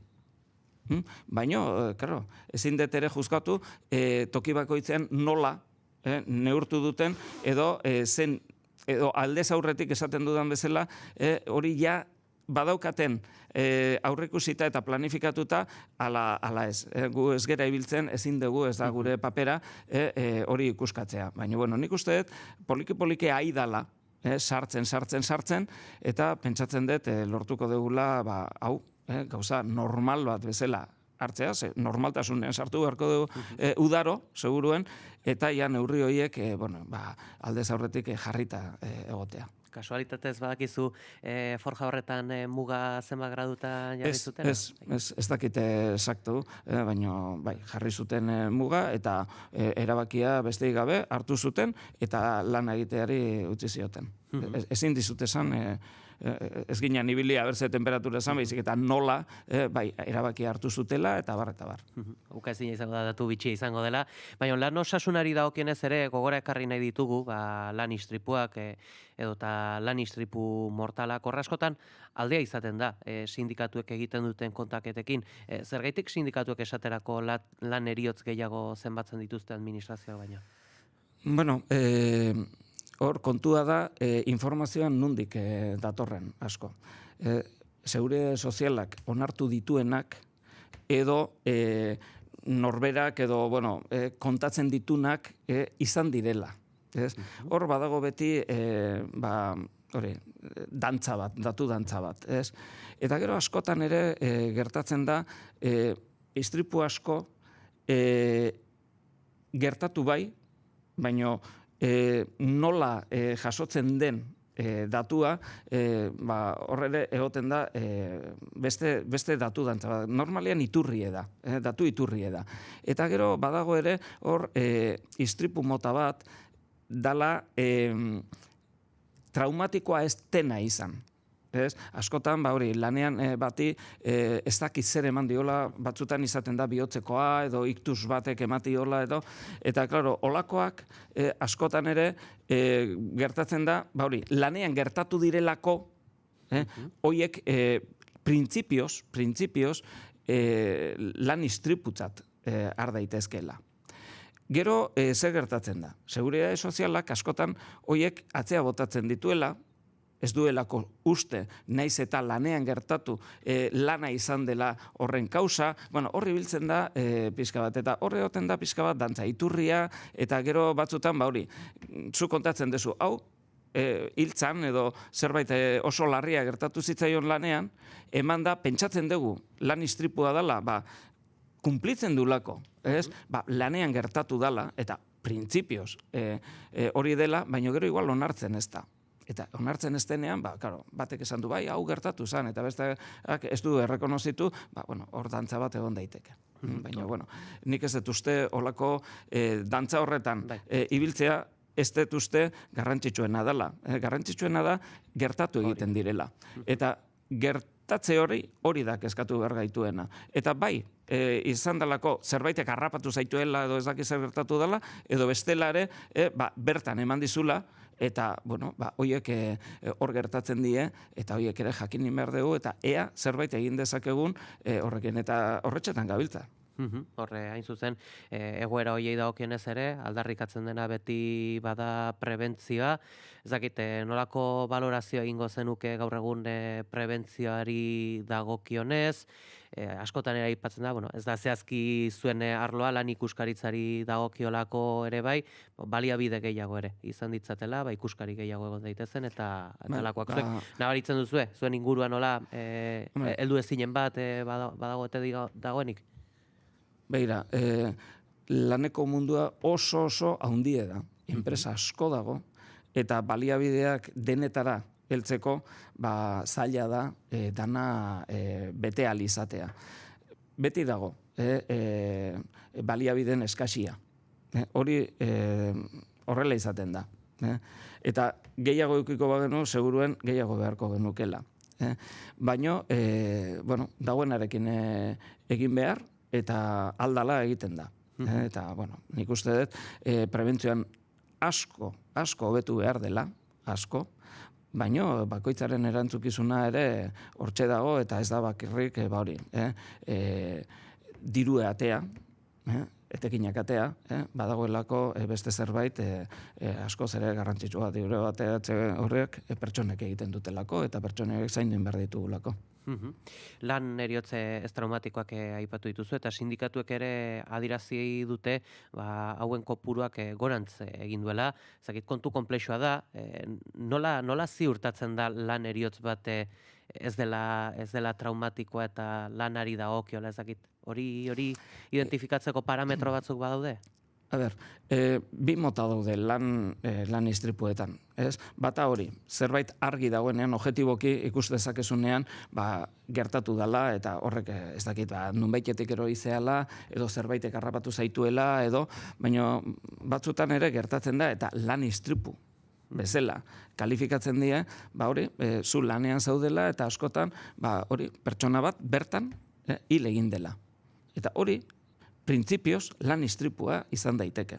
baina ezin dut ere juzgatu toki bakoitzean nola neurtu duten edo zen edo aldez aurretik esaten dudan bezala hori ja badaukaten aurreikusita eta planifikatuta ala ez. Gu ez gera ibiltzen, ezin dugu, ez da gure papera hori ikuskatzea. Baina, nik uste dut, poliki-poliki aidala, sartzen, eta pentsatzen dut lortuko dugula, hau, gauza normal bat bezala hartzea, normaltasunean sartu beharko dugu udaro, seguruen, eta ja neurri horiek aldez aurretik jarrita egotea. Kasualitatez badakizu forja horretan muga zenbat gradutan jarri zuten? Ez dakite esaktu, baina bai, jarri zuten muga eta erabakia besteik gabe hartu zuten eta lan egiteari utzi zioten. Ezin dizut esan, ez ginen ibilia berze temperatura esan, baizik eta nola erabakia hartu zutela eta bar. Uka ezin izango da, datu bitxia izango dela, baina lan osasunari dagokienez ere gogora ekarri nahi ditugu, lan istripuak edota lan istripu mortalak horraskotan aldea izaten da sindikatuek egiten duten kontaketekin. Zergaitik sindikatuek esaterako lan eriotz gehiago zenbatzen dituzte administrazioa baina? Bueno, hor kontua da informazioan nondik datorren asko. Seguridade sozialak onartu dituenak edo norberak edo kontatzen ditunak izan direla. Hor badago beti dantza bat, datu dantza bat. Eta gero askotan ere gertatzen da istripu asko gertatu bai, baina nola jasotzen den datua, horre egoten da beste datu dantza bat. Normalean iturrie da, datu iturrie da. Eta gero badago ere hor istripu mota bat dala traumatikoa ez dena izan. Askotan, lanean bati ez dakit zer eman diola, batzutan izaten da bihotzekoa edo iktus batek ematiola edo, eta, klaro, olakoak askotan ere gertatzen da, lanean gertatu direlako, hoiek printzipioz lan istriputzat har daitezkeela. Gero, zer gertatzen da? Seguridade sozialak askotan hoiek atzea botatzen dituela, ez duelako uste, naiz eta lanean gertatu lana izan dela horren kausa, horri biltzen da pixka bat, eta horre goten da pixka bat dantza iturria, eta gero batzutan, zu kontatzen dezu, hau, hiltzan edo zerbait oso larria gertatu zitzaion lanean, eman da, pentsatzen dugu, lan istripua dela, kumplitzen dulako, lanean gertatu dela, eta printzipioz hori dela, baina gero igual onartzen ez da. Eta onartzen ez denean, batek esan du, hau gertatu zen, eta besteak ez du errekonozitu, hor dantza bat egon daiteke. Baina, nik ez dut uste olako dantza horretan ibiltzea ez dut uste garrantzitsuena dela. Garrantzitsuena da gertatu egiten direla. Eta gertatze hori da kezkatu behar gaituena. Eta bai, izan delako zerbaitek harrapatu zaituela edo ez dakiz zer gertatu dela, edo bestela ere bertan eman dizula, eta, horiek hor gertatzen die, eta horiek ere jakin behar dugu, eta ea zerbait egin dezakegun horrekin, eta horretxetan gabiltza. Horre, hain zuzen, egoera hoiei dagokionez ere, aldarrikatzen dena beti bada prebentzioa. Ez dakit, nolako balorazioa egingo zenuke gaur egun prebentzioari dagokionez, askotan ere aipatzen da, ez da zehazki zuen arloa lan ikuskaritzari dagokiolako ere bai, baliabide gehiago ere izan ditzatela, ikuskari gehiago egon daitezen eta lakoak. Zuek nabaritzen duzue, zuen inguruan nola heldu ezinen bat badago eta dagoenik? Beira, laneko mundua oso haundie da, enpresa asko dago, eta baliabideak denetara heltzeko zaila da dana bete ahal izatea. Beti dago, baliabideen eskasia. Hori horrela izaten da. Eta gehiago edukiko bagenu, seguruen gehiago beharko genukela. Baina, dagoenarekin egin behar, eta aldala egiten da. Eta, nik uste dut, prebentzioan asko hobetu behar dela, asko, baina bakoitzaren erantzukizuna ere hortxe dago, eta ez da bakirrik, dirue atea, etekinak atea, badagoelako beste zerbait asko zere garrantzitsua dirue atea horrek pertsonek egiten dutelako, eta pertsonek zainduen behar ditugulako. Lan eriotze ez traumatikoak aipatu dituzu eta sindikatuek ere adirazi dute hauen kopuruak gorantz egin duela. Zakit kontu konplexua da, nola ziurtatzen da lan eriotz bat ez dela traumatikoa eta lanari dagokiola, ezakit hori identifikatzeko parametro batzuk badaude? A ber, bi mota daude lan istripuetan. Bata hori, zerbait argi dagoenean, objetiboki ikus dezakezunean, gertatu dela, eta horrek ez dakit, nunbaitetik ero izeala, edo zerbaitek harrapatu zaituela, baina batzutan ere gertatzen da, eta lan istripu bezala kalifikatzen die, hori, zu lanean zaudela, eta askotan, hori, pertsona bat bertan hil egin dela. Eta hori, printzipioz lan istripua izan daiteke.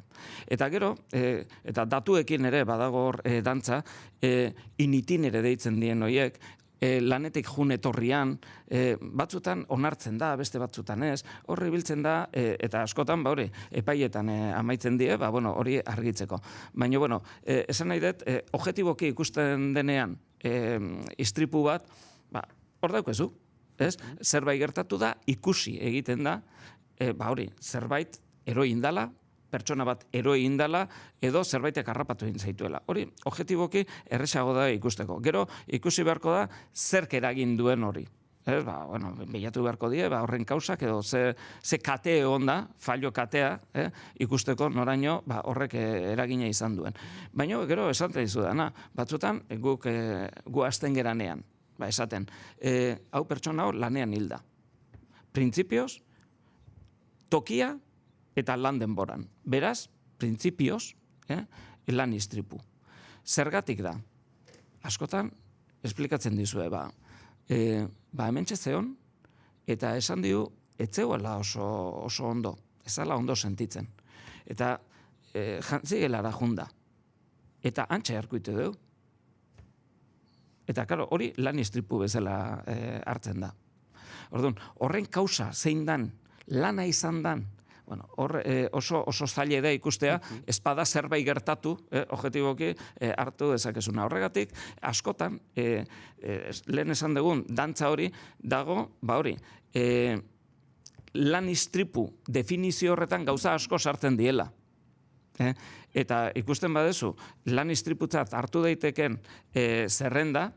Eta gero, eta datuekin ere badago hor dantza, initinere deitzen dien horiek, lanetik jun etorrian, batzutan onartzen da, beste batzutan ez, horri biltzen da, eta askotan, hori, epaietan amaitzen die, hori argitzeko. Baina, esan nahi dut, objetiboki ikusten denean istripu bat, hor daukezu, zerbait gertatu da, ikusi egiten da, hori, zerbait eroi indala, pertsona bat eroi indala, edo zerbaitek harrapatu egin zaituela. Hori, objetiboki erresago da ikusteko. Gero, ikusi beharko da, zerk eragin duen hori. Bilatu beharko die, horren kausak, edo ze kate egon da, fallo katea, ikusteko noraino horrek eragina izan duen. Baina, gero, esaten dizu dana, batzutan, gu hasten geranean, esaten, hau pertsona hor lanean hilda. Printzipioz, tokia eta lan denboran. Beraz, printzipioz, lan istripu. Zergatik da? Askotan, esplikatzen dizue, hemen txezeon, eta esan dio, etzegoela oso ondo, ezala ondo sentitzen. Eta jantzigelara junda. Eta antxe harkuite du. Eta, karo, hori lan istripu bezala hartzen da. Orduan, horren kausa zein dan, lana izan dan, oso zaila da ikustea, espada zerbait gertatu, objetiboki hartu dezakezuna. Horregatik, askotan, lehen esan dugun, dantza hori, dago, hori, lan istripu definizio horretan gauza asko sartzen diela. Eta ikusten badezu, lan istriputzat hartu daiteken zerrenda,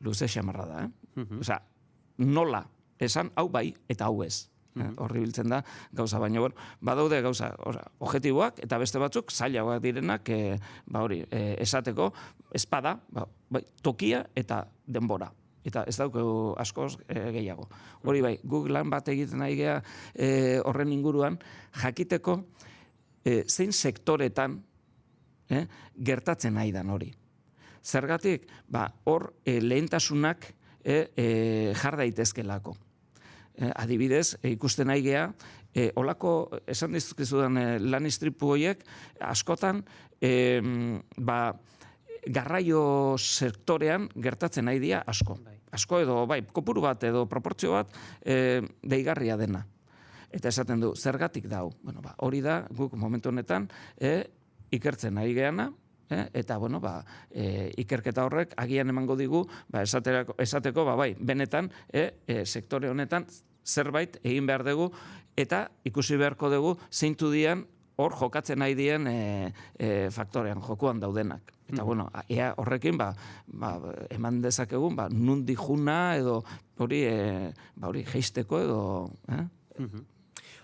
luze xamarra da. Osea, nola, esan hau bai eta hau ez. Horri biltzen da gauza, baina badaude gauza objetiboak eta beste batzuk zailagoak direnak esateko espada, tokia eta denbora. Eta ez daukegu askoz gehiago. Hori bai, guk lan bat egiten nahi gea horren inguruan jakiteko zein sektoretan gertatzen nahi dan hori. Zergatik, hor lehentasunak jar daitezkelako. Adibidez, ikusten nahi gea, olako, esan dizkizudan lan istripu horiek, askotan, garraio sektorean gertatzen nahi dira asko. Asko edo, kopuru bat edo proportzio bat deigarria dena. Eta esaten du, zergatik da hau? Bueno, hori da, guk momentu honetan, ikertzen ari geana, eta ikerketa horrek agian emango digu, esateko, bai, benetan, sektore honetan zerbait egin behar dugu, eta ikusi beharko dugu zeintu dian hor jokatzen nahi dien faktorean, jokuan daudenak. Eta, ea horrekin, eman dezakegun, nundi juna edo hori geisteko edo...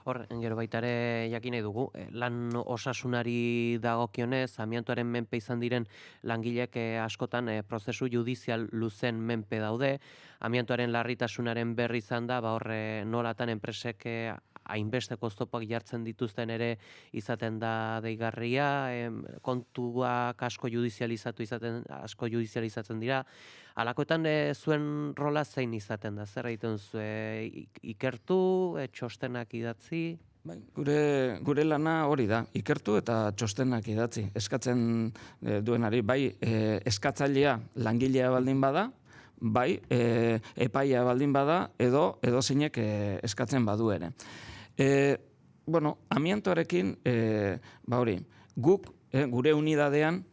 Hor, gero baitare jakin nahi dugu, lan osasunari dagokionez, amiantoaren menpe izan diren langileek askotan prozesu judizial luzen menpe daude, amiantoaren larritasunaren berri izan da, horre nolatan enpresek hainbesteko oztopoak jartzen dituzten ere izaten da deigarria, kontuak asko judizializatzen dira. Halakoetan zuen rola zein izaten da? Zer egiten ikertu, txostenak idatzi? Gure lana hori da, ikertu eta txostenak idatzi. Eskatzen duenari, bai eskatzailea langilea baldin bada, bai epaia baldin bada, edo zeinek eskatzen badu ere. Amiantoarekin, guk, gure unidadean,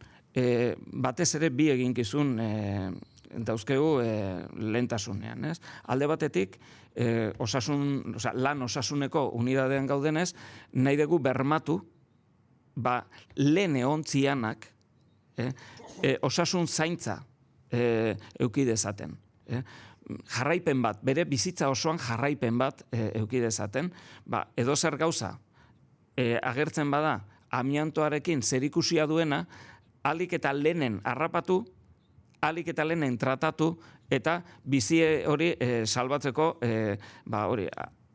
batez ere bi eginkizun dauzkegu lehentasunean. Alde batetik, lan osasuneko unidadean gaudenez, nahi dugu bermatu, lehen egontzianak osasun zaintza euki dezaten. Jarraipen bat, bere bizitza osoan jarraipen bat euki dezaten, edo zer gauza agertzen bada amiantoarekin zerikusia duena, alik eta lehenen harrapatu, alik eta lehenen tratatu, eta bizi hori salbatzeko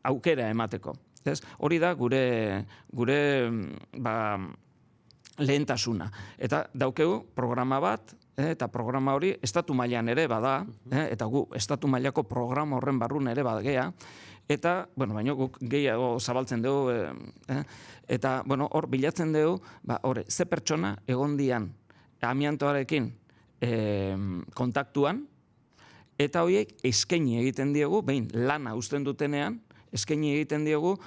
aukera emateko. Hori da gure lehentasuna. Eta daukegu programa bat, eta programa hori estatu mailan ere bada, eta gu estatu mailako programa horren barrun ere badagea, eta, baina guk gehiago zabaltzen dugu, eta, hor bilatzen dugu, ze pertsona egon dian amiantoarekin kontaktuan, eta horiek eskaini egiten diegu, behin lana uzten dutenean, eskaini egiten diogu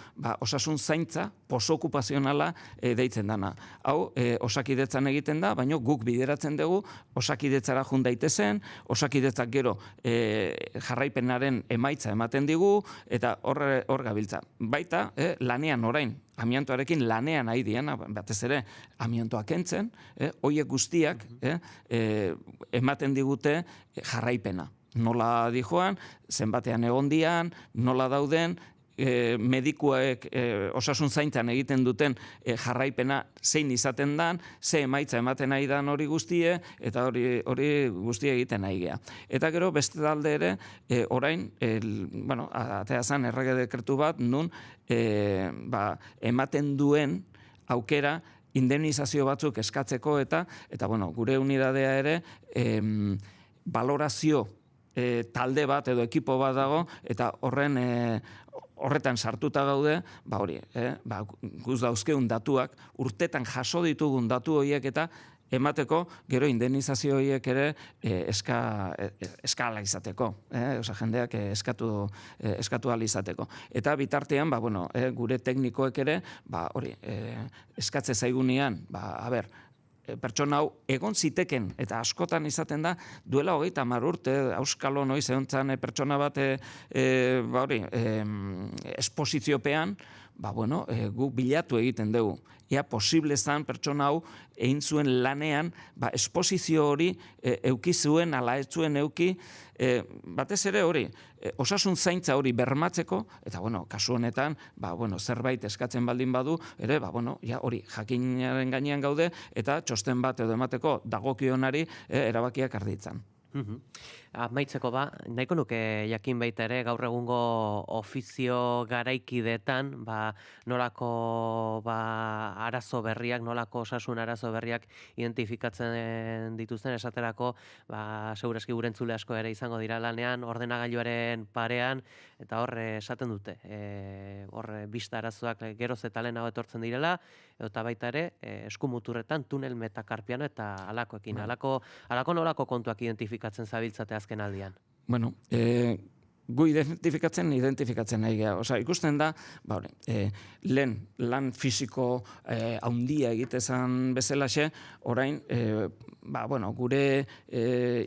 osasun zaintza posokupazionala deitzen dana. Hau, osakidetzan egiten da, baina guk bideratzen dugu osakidetzara jun daitezen, osakidetzak gero jarraipenaren emaitza ematen digu, eta hor gabiltza. Baita, lanean orain, amiantoarekin lanean nahi diana, batez ere amiantoa kentzen, horiek guztiak ematen digute jarraipena. Nola dijoan, zenbatean egon dian, nola dauden, medikuek osasun zaintzan egiten duten jarraipena zein izaten dan, ze emaitza ematen nahi dan hori guztie, eta hori guztie egiten nahi gea. Eta gero beste talde ere, orain, atea zan errege dekretu bat, nun ematen duen aukera indemnizazio batzuk eskatzeko, eta gure unidadea ere valorazio talde bat edo ekipo bat dago, eta horretan sartuta gaude, guz dauzkeun datuak, urtetan jaso ditugun datu horiek eta emateko, gero indemnizazio horiek ere eskala izateko, jendeak eskatu ahal izateko. Eta bitartean, gure teknikoek ere, eskatze zaigunean, pertsona hau egon ziteken, eta askotan izaten da, duela 30 urte, auskalo noiz egontzan pertsona bat esposiziopean, guk bilatu egiten dugu. Ea posible zan pertsona hau egin zuen lanean, esposizio hori euki zuen, ala ez zuen euki, batez ere hori, osasun zaintza hori bermatzeko, eta kasu honetan, zerbait eskatzen baldin badu, ere, hori jakinaren gainean gaude, eta txosten bat edo emateko dagokionari erabakiak arditzan. Amaitzeko nahiko nuke jakin baita ere gaur egungo ofizio garaikidetan nolako arazo berriak, nolako osasun arazo berriak identifikatzen dituzten esaterako, segurazki gure entzule asko ere izango dira lanean, ordenagailuaren parean, eta hor esaten dute, hor bista arazoak geroz eta lehenago etortzen direla, eta baita ere eskumuturretan tunel metakarpiano eta alakoekin, alako nolako kontuak identifikatzen zabiltzate azken aldian? gu identifikatzen nahi geha. Osa, ikusten da, lehen lan fisiko haundia egitezan bezalaxe, orain, gure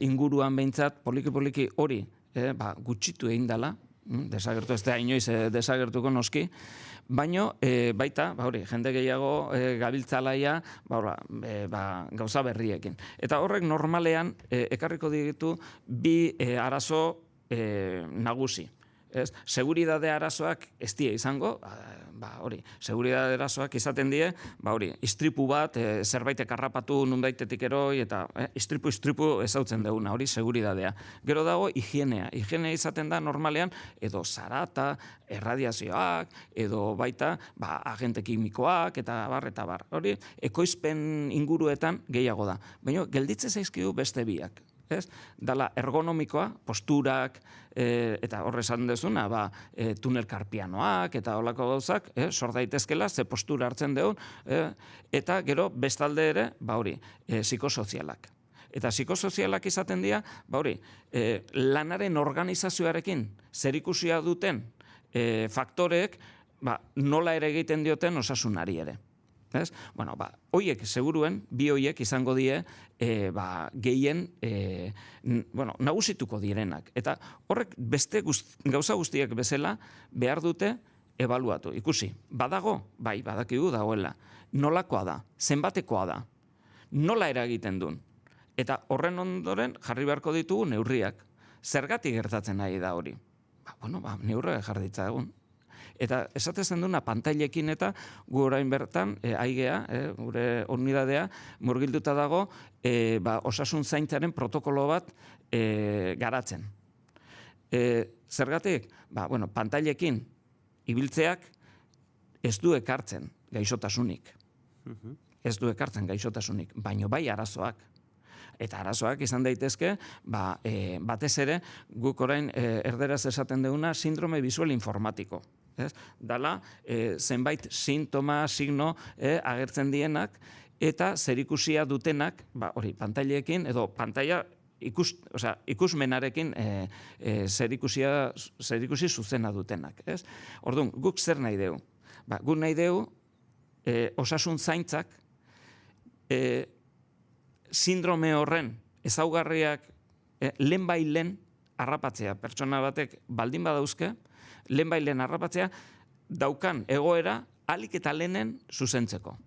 inguruan behintzat, poliki hori gutxitu egin dela, desagertu ez da inoiz desagertuko noski, baino baita, jende gehiago gabiltzalaia gauza berriekin. Eta horrek normalean ekarriko ditu bi arazo nagusi. Seguridade arazoak ez die izango, seguridade arazoak izaten die, istripu bat, zerbaitek harrapatu nunbaitetik eroi, eta istripu ezautzen duguna, hori seguridadea. Gero dago higienea. Higienea izaten da normalean, edo zarata, erradiazioak, edo baita agente kimikoak, eta bar. Hori, ekoizpen inguruetan gehiago da. Baina, gelditze zaizkigu beste biak. Dala ergonomikoa, posturak, eta horre esan dezuna, tunel karpianoak, eta holako gauzak, sor daitezkela, ze postura hartzen deun, eta gero bestalde ere, psikosozialak. Eta psikosozialak izaten dira, lanaren organizazioarekin zerikusia duten faktoreek, nola ere egiten dioten osasunari ere. Hoiek seguruen, bi hoiek izango die gehien nagusituko direnak. Eta horrek beste gauza guztiak bezala behar dute ebaluatu. Ikusi, badago, badakigu dagoela. Nolakoa da, zenbatekoa da, nola eragiten duen. Eta horren ondoren jarri beharko ditugu neurriak. Zergatik gertatzen nahi da hori? Neurriak jarri ditza egun. Eta esatezen duna pantailekin eta gu orain bertan, aigea, gure unidadea, murgilduta dago, osasun zaintzaren protokolo bat garatzen. Zergatik? Pantailekin ibiltzeak ez du ekartzen gaixotasunik. Ez du ekartzen gaixotasunik, baino bai arazoak. Eta arazoak izan daitezke, batez ere, guk orain erderaz esaten duguna sindrome visual informatiko. Dala, zenbait sintoma, signo agertzen dienak, eta zerikusia dutenak, pantaileekin, edo pantaila ikusmenarekin zerikusi zuzena dutenak. Orduan, guk zer nahi dugu? Guk nahi dugu osasun zaintzak sindrome horren ezaugarriak lehenbailen harrapatzea. Pertsona batek baldin badauzke, lehenbailen harrapatzea daukan egoera ahalik eta lehenen zuzentzeko.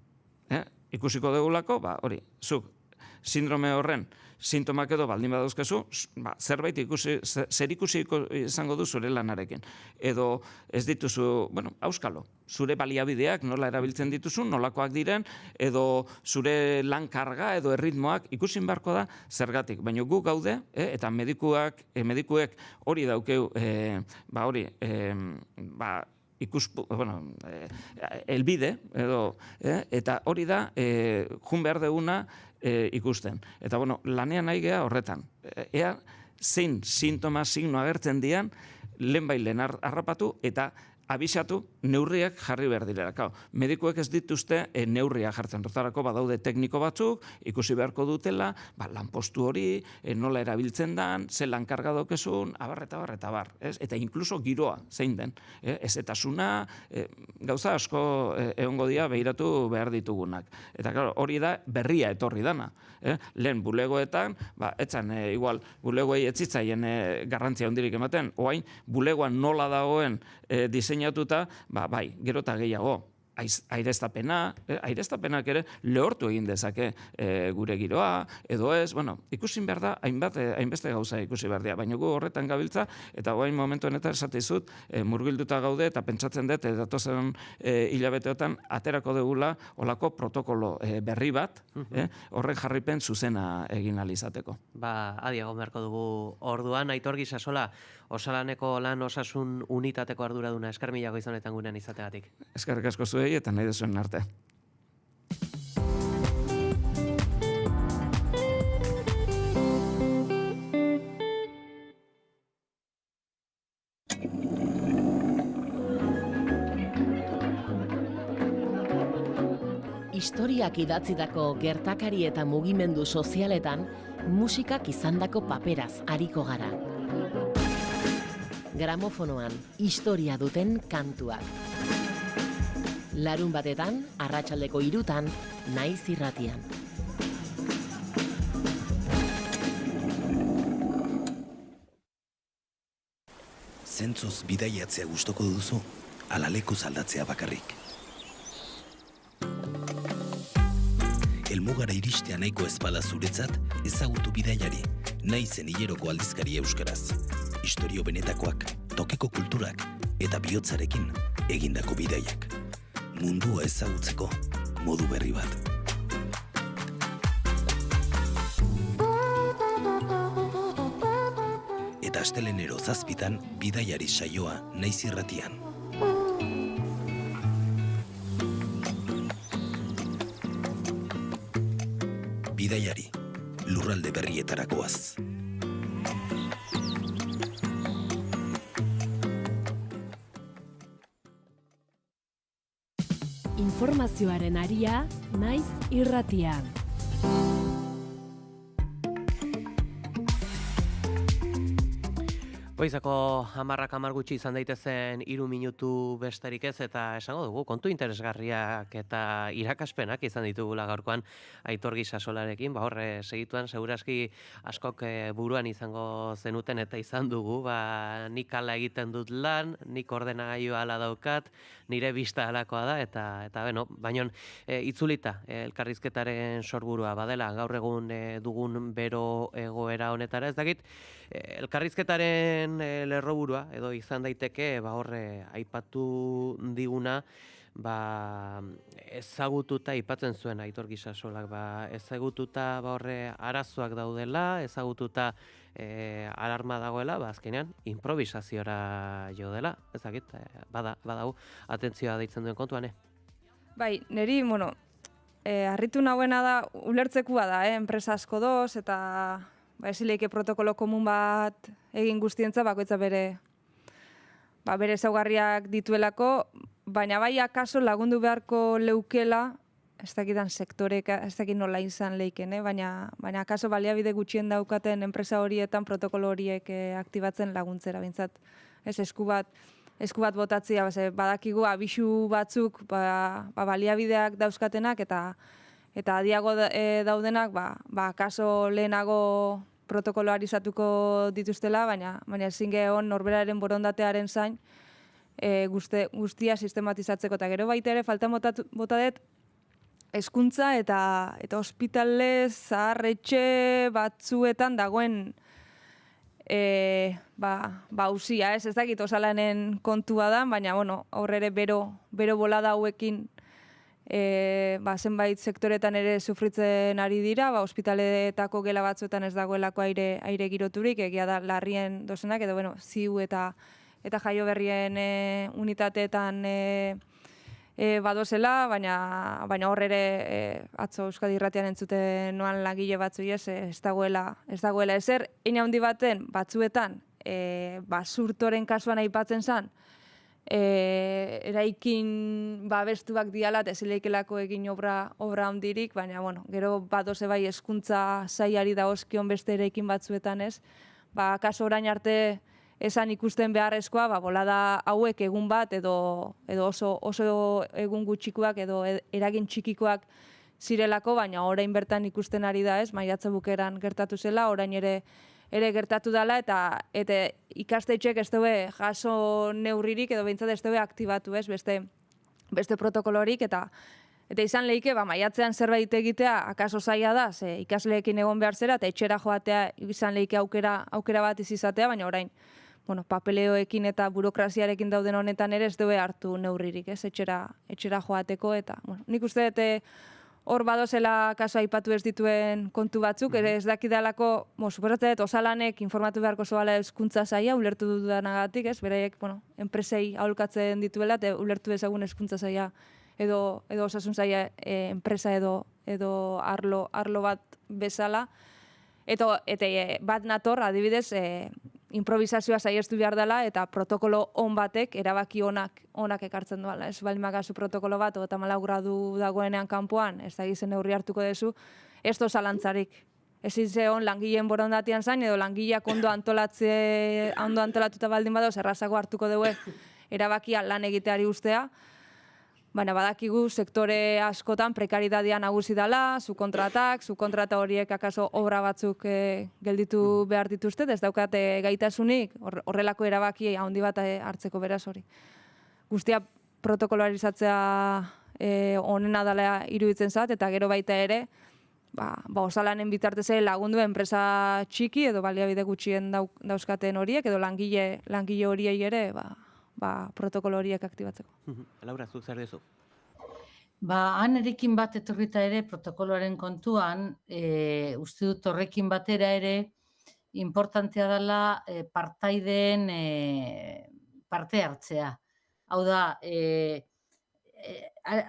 Ikusiko dugulako, zuk sindrome horren sintomak edo baldin badauzkezu, zerbait zerikusi izango du zure lanarekin. Edo ez dituzu, auskalo, zure baliabideak nola erabiltzen dituzu, nolakoak diren, edo zure lan karga edo erritmoak ikusin beharko da zergatik. Baina gu gaude, eta medikuek hori daukeu, elbide, eta hori da, jun behar deguna ikusten. Eta, lanean nahi geha horretan. Ea, zein sintoma, signo agertzen dian, lehenbailen harrapatu, eta abisatu neurriak jarri behar direla. Medikuek ez dituzte neurriak jartzen. Hortarako badaude tekniko batzuk, ikusi beharko dutela, lanpostu hori, nola erabiltzen dan, ze lan karga dokezun, abar. Eta inkluso giroa, zein den. Ezetasuna, gauza asko egongo dira behiratu behar ditugunak. Eta hori da berria etorri dana. Lehen bulegoetan, etzan igual bulegoei etzitzaien garrantzia hondirik ematen, oain bulegoan nola dagoen diseinatuta, gero eta gehiago. Aireztapenak ere lehortu egin dezake gure giroa, edo ez, ikusin behar da, hainbeste gauza ikusi behar dira, baina gu horretan gabiltza, eta guain momentu honetan esatizut, murgilduta gaude, eta pentsatzen dut, datozen hilabeteotan, aterako degula, olako protokolo berri bat, horrek jarripen zuzena egin alizateko. Adiago beharko dugu orduan, Aitor Gisasola, Osalaneko lan osasun unitateko arduraduna, esker mila goizonetan gurean izategatik. Eskerrik asko zuei eta nahi dezuen arte. Historiak idatzitako gertakari eta mugimendu sozialetan musikak izandako paperaz ariko gara. gramofonoan historia duten kantuak. Larun batetan, arratsaldeko 3:00, Naiz Irratian. Zentzuz bidaiatzea gustoko duzu, ala lekuz aldatzea bakarrik. Helmugara iristea nahiko ez bada zuretzat, ezagutu Bidaiari, Naizen hileroko aldizkari euskaraz. Istorio benetakoak, tokiko kulturak eta bihotzarekin egindako bidaiak. Mundua ezagutzeko modu berri bat. Eta astelehenero 7:00 Bidaiari saioa Naiz Irratian. Bidaiari, lurralde berrietarakoaz. Informazioaren aria, Naiz Irratian. Goizako 10 gutxi izan daitezen 3 minutu besterik ez, eta esango dugu, kontu interesgarriak eta irakaspenak izan ditugula gaurkoan Aitor Gisasolarekin, horre segituan, seguraski askok buruan izango zenuten eta izan dugu, nik ala egiten dut lan, nik ordenagailu ala daukat, nire bista alakoa da, eta beno, baino itzulita elkarrizketaren sorburua badela, gaur egun dugun bero egoera honetara, ez dakit, elkarrizketaren lerroburua edo izan daiteke horre aipatu diguna ezagututa aipatzen zuen Aitor Gisasolak, ezagututa horre arazoak daudela, ezagututa alarma dagoela, azkenean improvisaziora jo dela, ez dakit, badau atentzioa deitzen duen kontuan, Bai, niri, harritu nagoena da, ulertzekua da, enpresa asko doz, eta esileike protokolo komun bat egin guztientza, bakoitza bere ezaugarriak dituelako, baina bai akaso lagundu beharko leukela, ez dakidan sektorek, ez dakit nola izan leiken, baina akaso baliabide gutxien daukaten enpresa horietan protokolo horiek aktibatzen laguntzera, bintzat. Ez esku bat botatzea, badakigu abisu batzuk baliabideak dauzkatenak eta adiago daudenak, akaso lehenago protokoloarizatuko dituztela, baina ezin gehon norberaren borondatearen zain guztia sistematizatzeko. Eta gero baita ere, falta botadet, hezkuntza eta ospitale zaharretxe batzuetan dagoen hauzia, ez dakit osalanen kontua da, baina aurrere bero bolada hauekin zenbait sektoretan ere sufritzen ari dira, ospitaletako gela batzuetan ez dagoelako aire giroturik, egia da larrien dozenak, edo ziu eta jaio berrien unitateetan badozela, baina horrere atzo Euskadi Irratian entzuten noan langile batzu ez dagoela ezer. Hein handi baten batzuetan basurtoren kasuan aipatzen zen, eraikin babestuak dialat ezileikelako egin obra handirik, baina gero badoze bai hezkuntza sailari dagozkion beste eraikin batzuetan ez, kaso orain arte esan ikusten beharrezkoa, bolada hauek egun bat edo oso egun gutxikoak edo eragin txikikoak zirelako, baina orain bertan ikusten ari da ez, maiatze bukeran gertatu zela, orain ere gertatu dela, eta ikastetxek ez dugu jaso neurririk edo behintzat ez dugu aktibatu ez, beste protokolorik, eta izan lehike, maiatzean zerbait egitea akaso zaila da, ze ikasleekin egon behar zera, eta etxera joatea izan lehike aukera bat izatea, baina orain, papeleoekin eta burokraziarekin dauden honetan ere ez dugu hartu neurririk, ez, etxera joateko, eta nik uste dute hor badozela kaso aipatu ez dituen kontu batzuk, ere ez dakidalako, suposatzen dut osalanek informatu beharko zoala hezkuntza saila, ulertu dudanagatik, ez, beraiek, enpresei aholkatzen dituela, eta ulertu ezagun hezkuntza saila edo osasun saila enpresa edo arlo bat bezala, eta bat nator, adibidez, improvisazioa saiestu behar dela eta protokolo on batek erabaki onak ekartzen duela. Ez bali magazu protokolo bat, 34 gradu dagoenean kanpoan, ez da gizen neurri hartuko dezu, ez do zalantzarik. ezin zeon langileen borondatean zain, edo langileak ondo antolatuta baldin badauz, errazago hartuko dugu erabakia lan egiteari ustea, baina badakigu sektore askotan prekaritatea nagusi dela, subkontrata horiek akaso obra batzuk gelditu behar dituzte, ez daukate gaitasunik horrelako erabaki handi bat hartzeko beraz hori. Guztia protokolarizatzea onena dela iruditzen zat, eta gero baita ere, osalanen bitartez lagundu enpresa txiki edo baliabide gutxien dauzkaten horiek, edo langile horiei ere, protokolo horiek aktibatzeko. Laura, zuk zer dizu? Han erekin bat etorrita ere protokoloaren kontuan, uste dut horrekin batera ere, importantea dela partaideen parte hartzea. Hau da,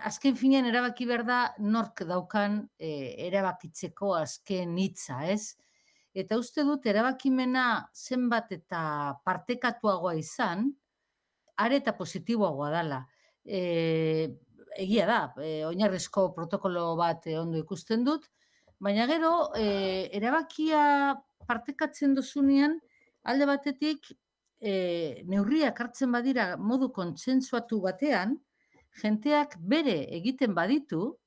azken finean erabaki behar da nork daukan erabakitzeko azken hitza, ez? Eta uste dut erabakimena zenbat eta partekatuagoa izan, are eta positiboagoa dela. Egia da, oinarrizko protokolo bat ondo ikusten dut, baina gero erabakia partekatzen duzunean, alde batetik neurriak hartzen badira modu kontsentsuatu batean, jenteak bere egiten baditu,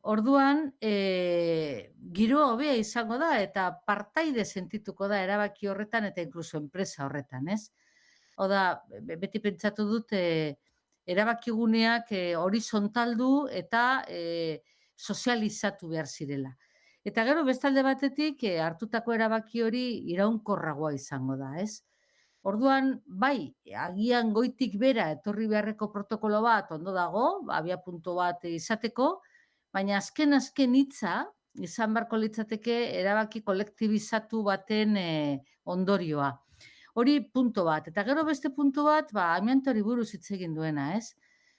orduan giroa hobea izango da eta partaide sentituko da erabaki horretan eta inkluso enpresa horretan, ez? Oda, beti pentsatu dut erabakiguneak horizontaldu eta sozializatu behar zirela. Eta gero bestalde batetik hartutako erabaki hori iraunkorragoa izango da, ez? Orduan, bai, agian goitik bera etorri beharreko protokolo bat ondo dago, abiapuntu bat izateko, baina azken hitza izan beharko litzateke erabaki kolektibizatu baten ondorioa. Hori punto bat. Eta gero beste puntu bat, amiantori buruz hitz egin duena, ez?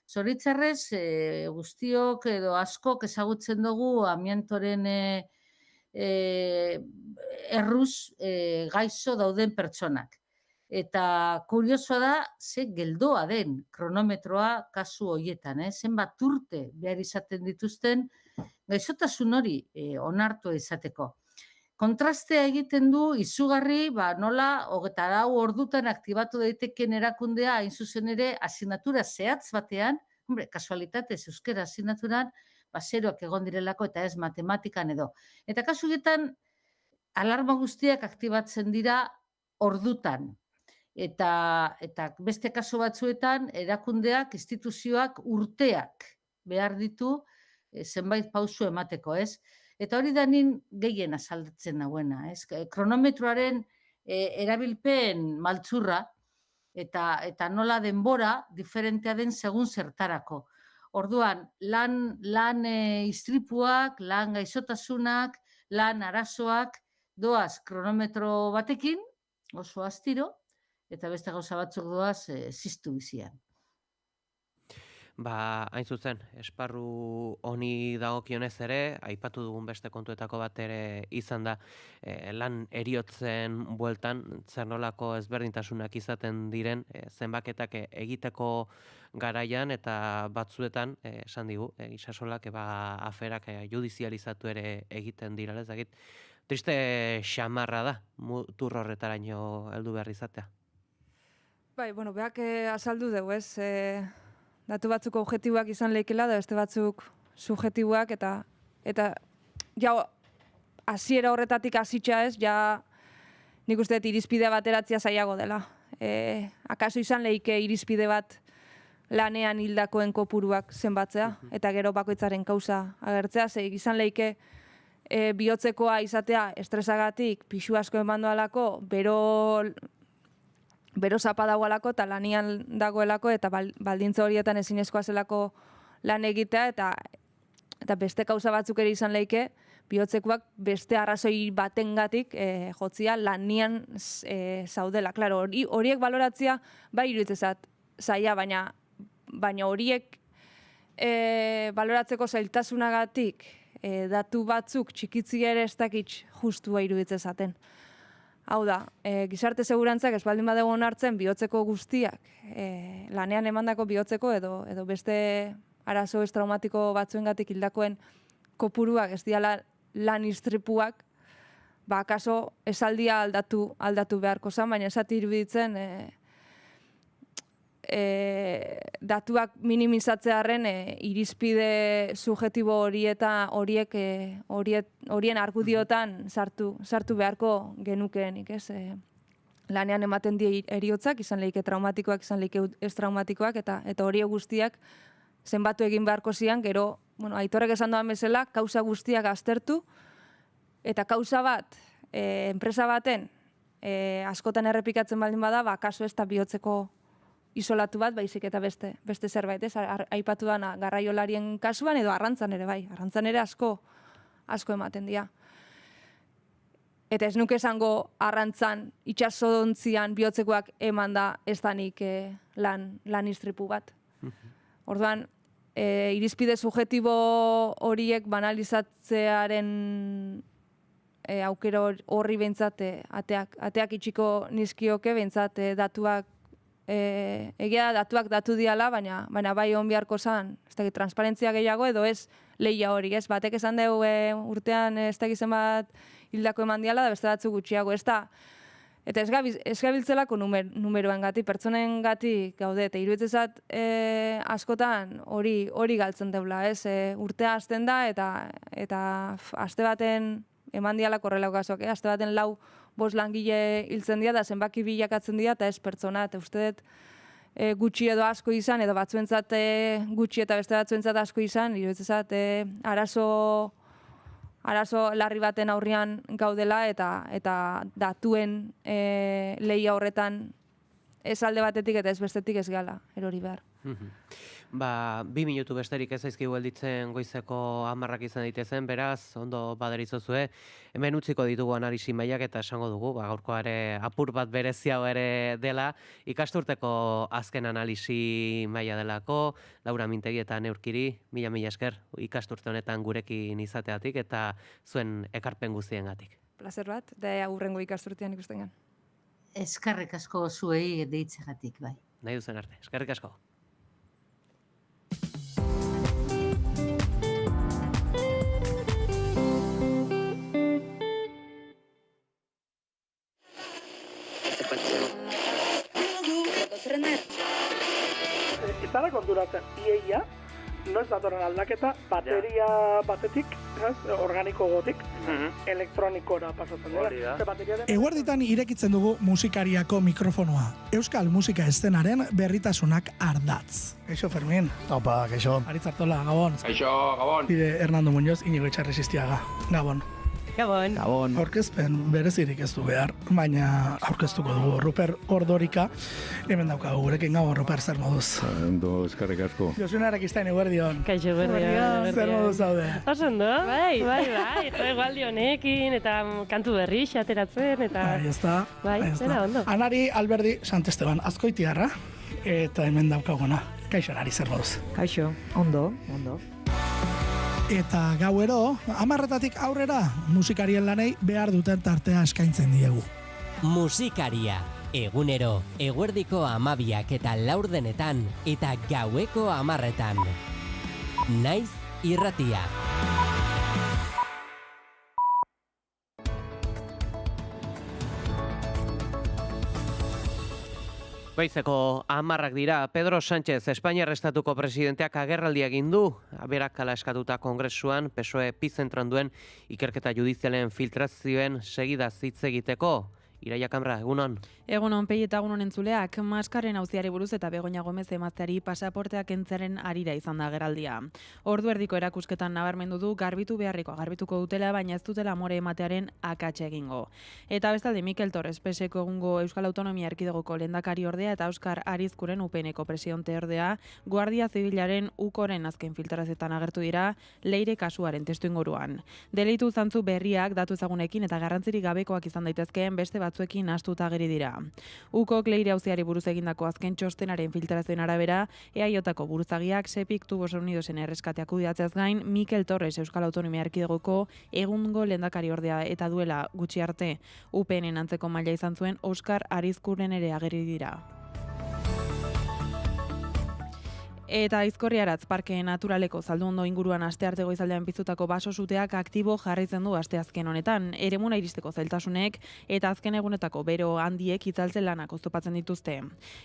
Zoritzarrez, guztiok edo askok ezagutzen dugu amiantoren erruz gaixo dauden pertsonak. Eta kuriosoa da, ze geldoa den kronometroa kasu horietan, zenbat urte behar izaten dituzten gaixotasun hori onartu izateko. Kontrastea egiten du izugarri, nola 24 ordutan aktibatu daiteken erakundea hain zuzen ere asignatura zehatz batean, kasualitatez euskera asignaturan, zeroak egon direlako eta ez matematikan edo. Eta kasu horietan alarma guztiak aktibatzen dira ordutan. Eta beste kasu batzuetan erakundeak, instituzioak urteak behar ditu zenbait pausu emateko, ez? Eta hori da nin gehien azaltzen nagoena, ez? Kronometroaren erabilpen maltzurra eta nola denbora diferentea den segun zertarako. Orduan, lan istripuak, lan gaixotasunak, lan arazoak doaz kronometro batekin, oso astiro, eta beste gauza batzuk doaz ziztu bizian. Hain zuzen, esparru honi dagokionez ere, aipatu dugun beste kontuetako bat ere izan da lan eriotzen bueltan, zer nolako ezberdintasunak izaten diren, zenbaketak egiteko garaian eta batzuetan, esan digu, Itsasolak aferak judizializatu ere egiten dira, ez dakit. Triste xamarra da, mutur horretaraino heldu behar izatea. Beak azaldu dugu, ez? Datu batzuk objektiboak izan lehikela, da beste batzuk subjektiboak, eta hasiera horretatik hasitza ez, nik uste dut irizpide bateratzea zailago dela. Akaso izan lehike irizpide bat lanean hildakoen kopuruak zenbatzea, eta gero bakoitzaren kausa agertzea, izan lehike bihotzekoa izatea estresagatik, pixu asko eman doalako, bero zapa dagoelako eta lanian dagoelako eta baldintza horietan ezinezkoa zelako lan egitea eta beste kauza batzuk ere izan lehike bihotzekoak beste arrazoi batengatik jotzia lanian zaudela. Claro, horiek baloratzea iruditzezat zaila, baina horiek baloratzeko zailtasunagatik datu batzuk txikitzi ere ez dakit justua iruditzezaten. Hau da, gizarte segurantzak ez baldin badego onartzen bihotzeko guztiak, lanean emandako bihotzeko edo beste arazo traumatiko batzuengatik hildakoen kopuruak ez diala lan istripuak, akaso esaldia aldatu beharko zen, baina esat iruditzen datuak minimizatzearen irizpide subjektibo horien argudiotan sartu beharko genukeenik, ez? Lanean ematen die heriotzak, izan lehike traumatikoak, izan lehike ez traumatikoak, eta horiek guztiak zenbatu egin beharko zian, gero, Aitorrek esan doan bezala, kausa guztiak aztertu, eta kausa bat, enpresa baten, askotan errepikatzen baldin bada, kaso ez da bihotzeko isolatu bat, baizik eta beste zerbait, ez? Aipatu dana garraiolarien kasuan edo arrantzan ere, bai. Arrantzan ere asko ematen dira. Eta ez nuke esango arrantzan itxasodontzian bihotzekoak eman da ez danik lan istripu bat. Orduan, irizpide subjektibo horiek banalizatzearen aukero horri behintzat ateak itxiko nizkioke, behintzat datuak egia datuak datu diala, baina bai on beharko zan, ez dakit, transparentzia gehiago edo ez lehia hori, ez? Batek esan dugu urtean ez dakit zenbat hildako eman diala, da beste batzu gutxiago, ez da. Eta ez gabiltzelako numeroen gati, pertsonen gati gaude, eta iruditzezat askotan hori galtzen deula, ez? Urtea hasten da, eta aste baten eman dialako horrelako gazoak, aste baten 4-5 langile hiltzen dira, da zenbaki bilakatzen dira, eta ez pertsona, eta uste dut gutxi edo asko izan, edo batzuentzat gutxi eta beste batzuentzat asko izan, iruditzezat arazo larri baten aurrean gaudela, eta datuen lehia horretan ez alde batetik eta ez bestetik ez gala, erori behar. 2 minutu besterik ez zaizkigu gelditzen goizeko 10 izan daitezen, beraz, ondo baderizozue, hemen utziko ditugu analisi mailak eta esango dugu, gaurko ere apur bat bereziago ere dela, ikasturteko azken analisi maila delako, Laura Mintegi eta Neurkiri, mila esker, ikasturte honetan gurekin izateatik eta zuen ekarpen guztiengatik. Plazer bat, da aurrengo ikasturtean ikusten gan. Eskerrik asko zuei deitzegatik, bai. Nahi duzen arte, eskerrik asko. Izara konturatzen, iaia, noiz datorren aldaketa, bateria batetik, organiko gotik, elektronikora pasatzen dela. Eguerditan irekitzen dugu musikariako mikrofonoa. Euskal musika eszenaren berritasunak ardatz. Kaixo, Fermin. Opa, kaixo. Aritzartola, Gabon. Kaixo, Gabon. Bide Hernando Muñoz, Inigo Etxarresistiaga. Gabon. Gabon. Gabon. Aurkezpen berezirik ez du behar, baina aurkeztuko dugu Ruper Ordorika. Hemen daukagu gurekin. Gabon, Ruper, zer moduz? Ondo, eskerrik asko. Josune Arakistain, eguerdion. Kaixo, eguerdion. Zer moduz zaude? Oso ondo. Bai. Egualdi honekin, eta kantu berri xateratzen, eta... Bai, ez da. Bai, zera ondo. Anari Alberdi Santesteban, azkoitiarra, eta hemen daukaguna. Kaixo, Anari, zer moduz? Kaixo, ondo. Eta gauero, 10:00 aurrera, musikarien lanei behar duten tartea eskaintzen diegu. Musikaria, egunero, eguerdiko 12 eta 4 eta gaueko 10:00. Naiz irratia. Goizeko 10 dira, Pedro Sánchez, Espainiar Estatuko presidenteak agerraldia egin du, berak hala eskatuta kongresuan, PSOE epizentroan duen ikerketa judizialen filtrazioen segidaz hitz egiteko. Iraia Kamra, egunon. Egunon, Pei eta egunon entzuleak, maskaren auziari buruz eta Begoña Gomez emazteari pasaporteak kentzaren arira izan da agerraldia. Ordu erdiko erakusketan nabarmendu du garbituko dutela, baina ez dutela amore ematearen akatsa egingo. Eta bestalde Mikel Torres, PSeko egungo Euskal Autonomia Erkidegoko lehendakari ordea eta Oskar Arizkuren UPNeko presidente ordea, Guardia Zibilaren ukoren azken filtrazioetan agertu dira Leire kasuaren testuinguruan. Delitu zantzu berriak datu ezagunekin eta garrantzirik gabekoak izan daitezkeen beste batzuekin nahastuta ageri dira. Ukok Leire auziari buruz egindako azken txostenaren filtrazioen arabera, EAJko buruzagiak Sepik Tubos Unidosen erreskateak kudeatzeaz gain, Mikel Torres Euskal Autonomia Erkidegoko egungo lehendakari ordea eta duela gutxi arte UPNen antzeko maila izan zuen Oskar Arizkuren ere ageri dira. Eta Aizkorriaratz parke naturaleko Zalduondo inguruan astearte goizaldean piztutako baso suteak aktibo jarraitzen du asteazken honetan. Eremuna iristeko zailtasunek eta azken egunetako bero handiek itzaltzen lanak oztopatzen dituzte.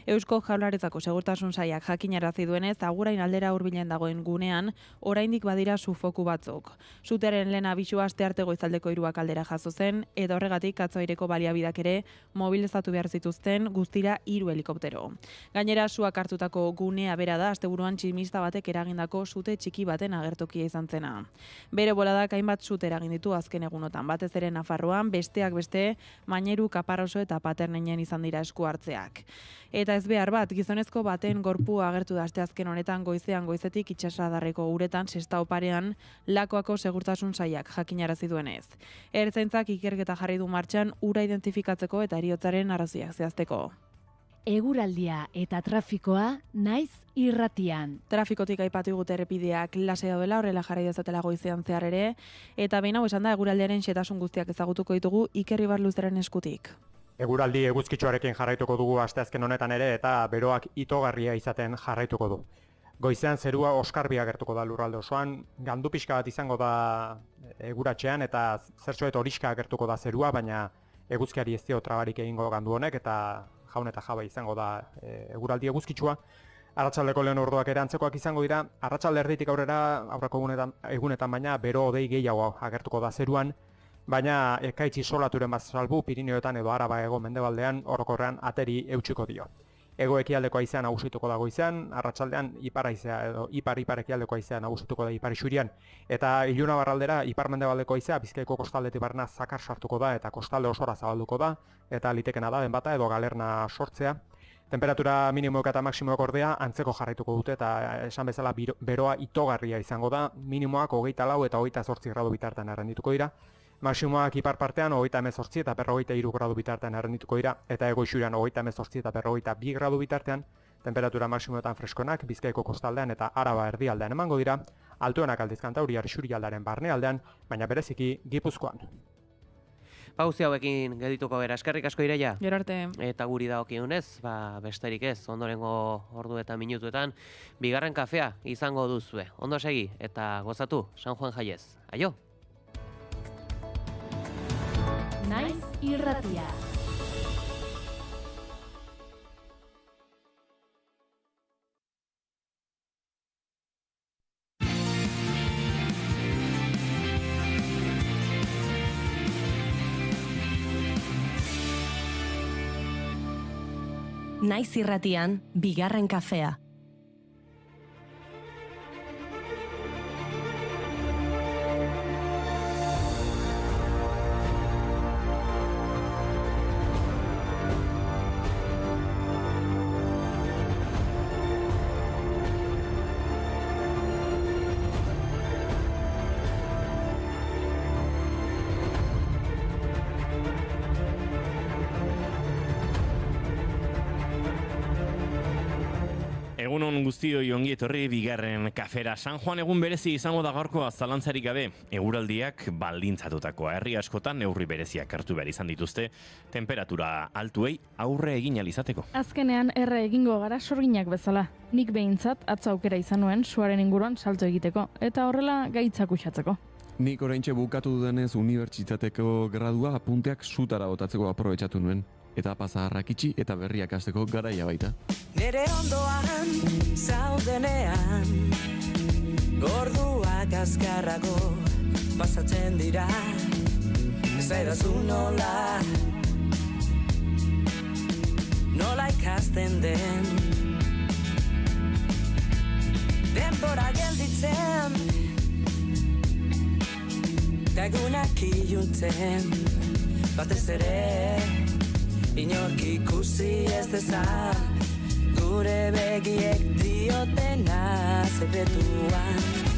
Eusko Jaurlaritzako Segurtasun Sailak jakinarazi duenez, Agurain aldera hurbilen dagoen gunean oraindik badira sufoku batzuk. Sutearen lehen abisua astearte goizaldeko 3 aldera jaso zen eta horregatik atzoaireko baliabideak ere mobilizatu behar zituzten guztira 3 helikoptero. Gainera suak hartutako gunea bera da asteburuan tximista batek eragindako sute txiki baten agertokia izan zena. Bere boladak hainbat sute eragin ditu azken egunotan, batez ere Nafarroan, besteak beste, Maineru, Kaparroso eta Paternenen izan dira esku hartzeak. Eta ez behar bat, gizonezko baten gorpua agertu da asteazken honetan goizetik itsasadarreko uretan Sestao parean Lakoako Segurtasun Sailak jakinarazi duenez. Ertzaintzak ikerketa jarri du martxan ura identifikatzeko eta heriotzaren arrazoiak zehazteko. Eguraldia eta trafikoa naiz irratian. Trafikotik aipatu digute errepideak lasai daudela, horrela jarrai dezatela goizean zehar ere, eta behin hau esan da eguraldiaren xehetasun guztiak ezagutuko ditugu Iker Ibarluzeren eskutik. Eguraldi eguzkitsuarekin jarraituko dugu asteazken honetan ere eta beroak itogarria izaten jarraituko du. Goizean zerua oskarbi agertuko da lurralde osoan, gandu pixka bat izango da eguratxean eta zertxoet horiska agertuko da zerua, baina eguzkiari ez dio trabarik egingo gandu honek eta jaun eta jaba izango da eguraldi eguzkitsua. Arratsaldeko lehen orduak ere antzekoak izango dira, arratsalde erditik aurrera aurreko egunetan baina bero hodei gehiago agertuko da zeruan, baina ekaitz isolaturen bat salbu Pirineoetan edo Araba hego mendebaldean orokorrean ateri eutsiko dio. Hego ekialdeko haizea nagusituko da goizean, arratsaldean ipar haizea edo ipar ekialdeko haizea nagusituko da ipar isurian, eta ilunabarraldera ipar mendebaldeko haizea Bizkaiko kostaldetik barna zakar sartuko da eta kostalde osora zabalduko da, eta litekena da denbata edo galerna sortzea. Temperatura minimoek eta maksimoek ordea antzeko jarraituko dute eta esan bezala beroa itogarria izango da, minimoak 24 eta 28 gradu bitartean errendituko dira. Maksimoak ipar partean 38 eta 43 gradu bitartean errendituko dira, eta hego isurian 38 eta 42 gradu bitartean, temperatura maksimoetan freskonak Bizkaiko kostaldean eta Araba erdialdean emango dira, altuenak aldiz Kantauriar isurialdearen barnealdean, baina bereziki Gipuzkoan. Pauzi hauekin geldituko gara, eskerrik asko Ireia. Gero arte. Eta guri dagokionez, besterik ez, ondorengo ordu eta minutuetan, bigarren kafea izango duzue. Ondo segi eta gozatu, San Juan jaiez. Aio! Naiz irratia. Naiz irratian, bigarren kafea. Egunon guztioi ongi etorri bigarren kafera. San Juan egun berezi izango da gaurkoa zalantzarik gabe. Eguraldiak baldintzatutakoa. Herri askotan neurri bereziak hartu behar izan dituzte temperatura altuei aurre egin ahal izateko. Azkenean erre egingo gara sorginak bezala. Nik behintzat atzo aukera izan nuen suaren inguruan salto egiteko eta horrela gaitzak uxatzeko. Nik oraintxe bukatu dudanez unibertsitateko gradua apunteak sutara botatzeko aprobetxatu nuen. Eta pasaharrak itxi eta berriak hasteko garaia baita. Nere ondoan zaudenean gorduak azkarrago pasatzen dira. Ez aidazu nola ikasten den. Denbora gelditzen egunak iluntzen batez ere inork ikusi ez dezan gure begiek diotena sekretuan.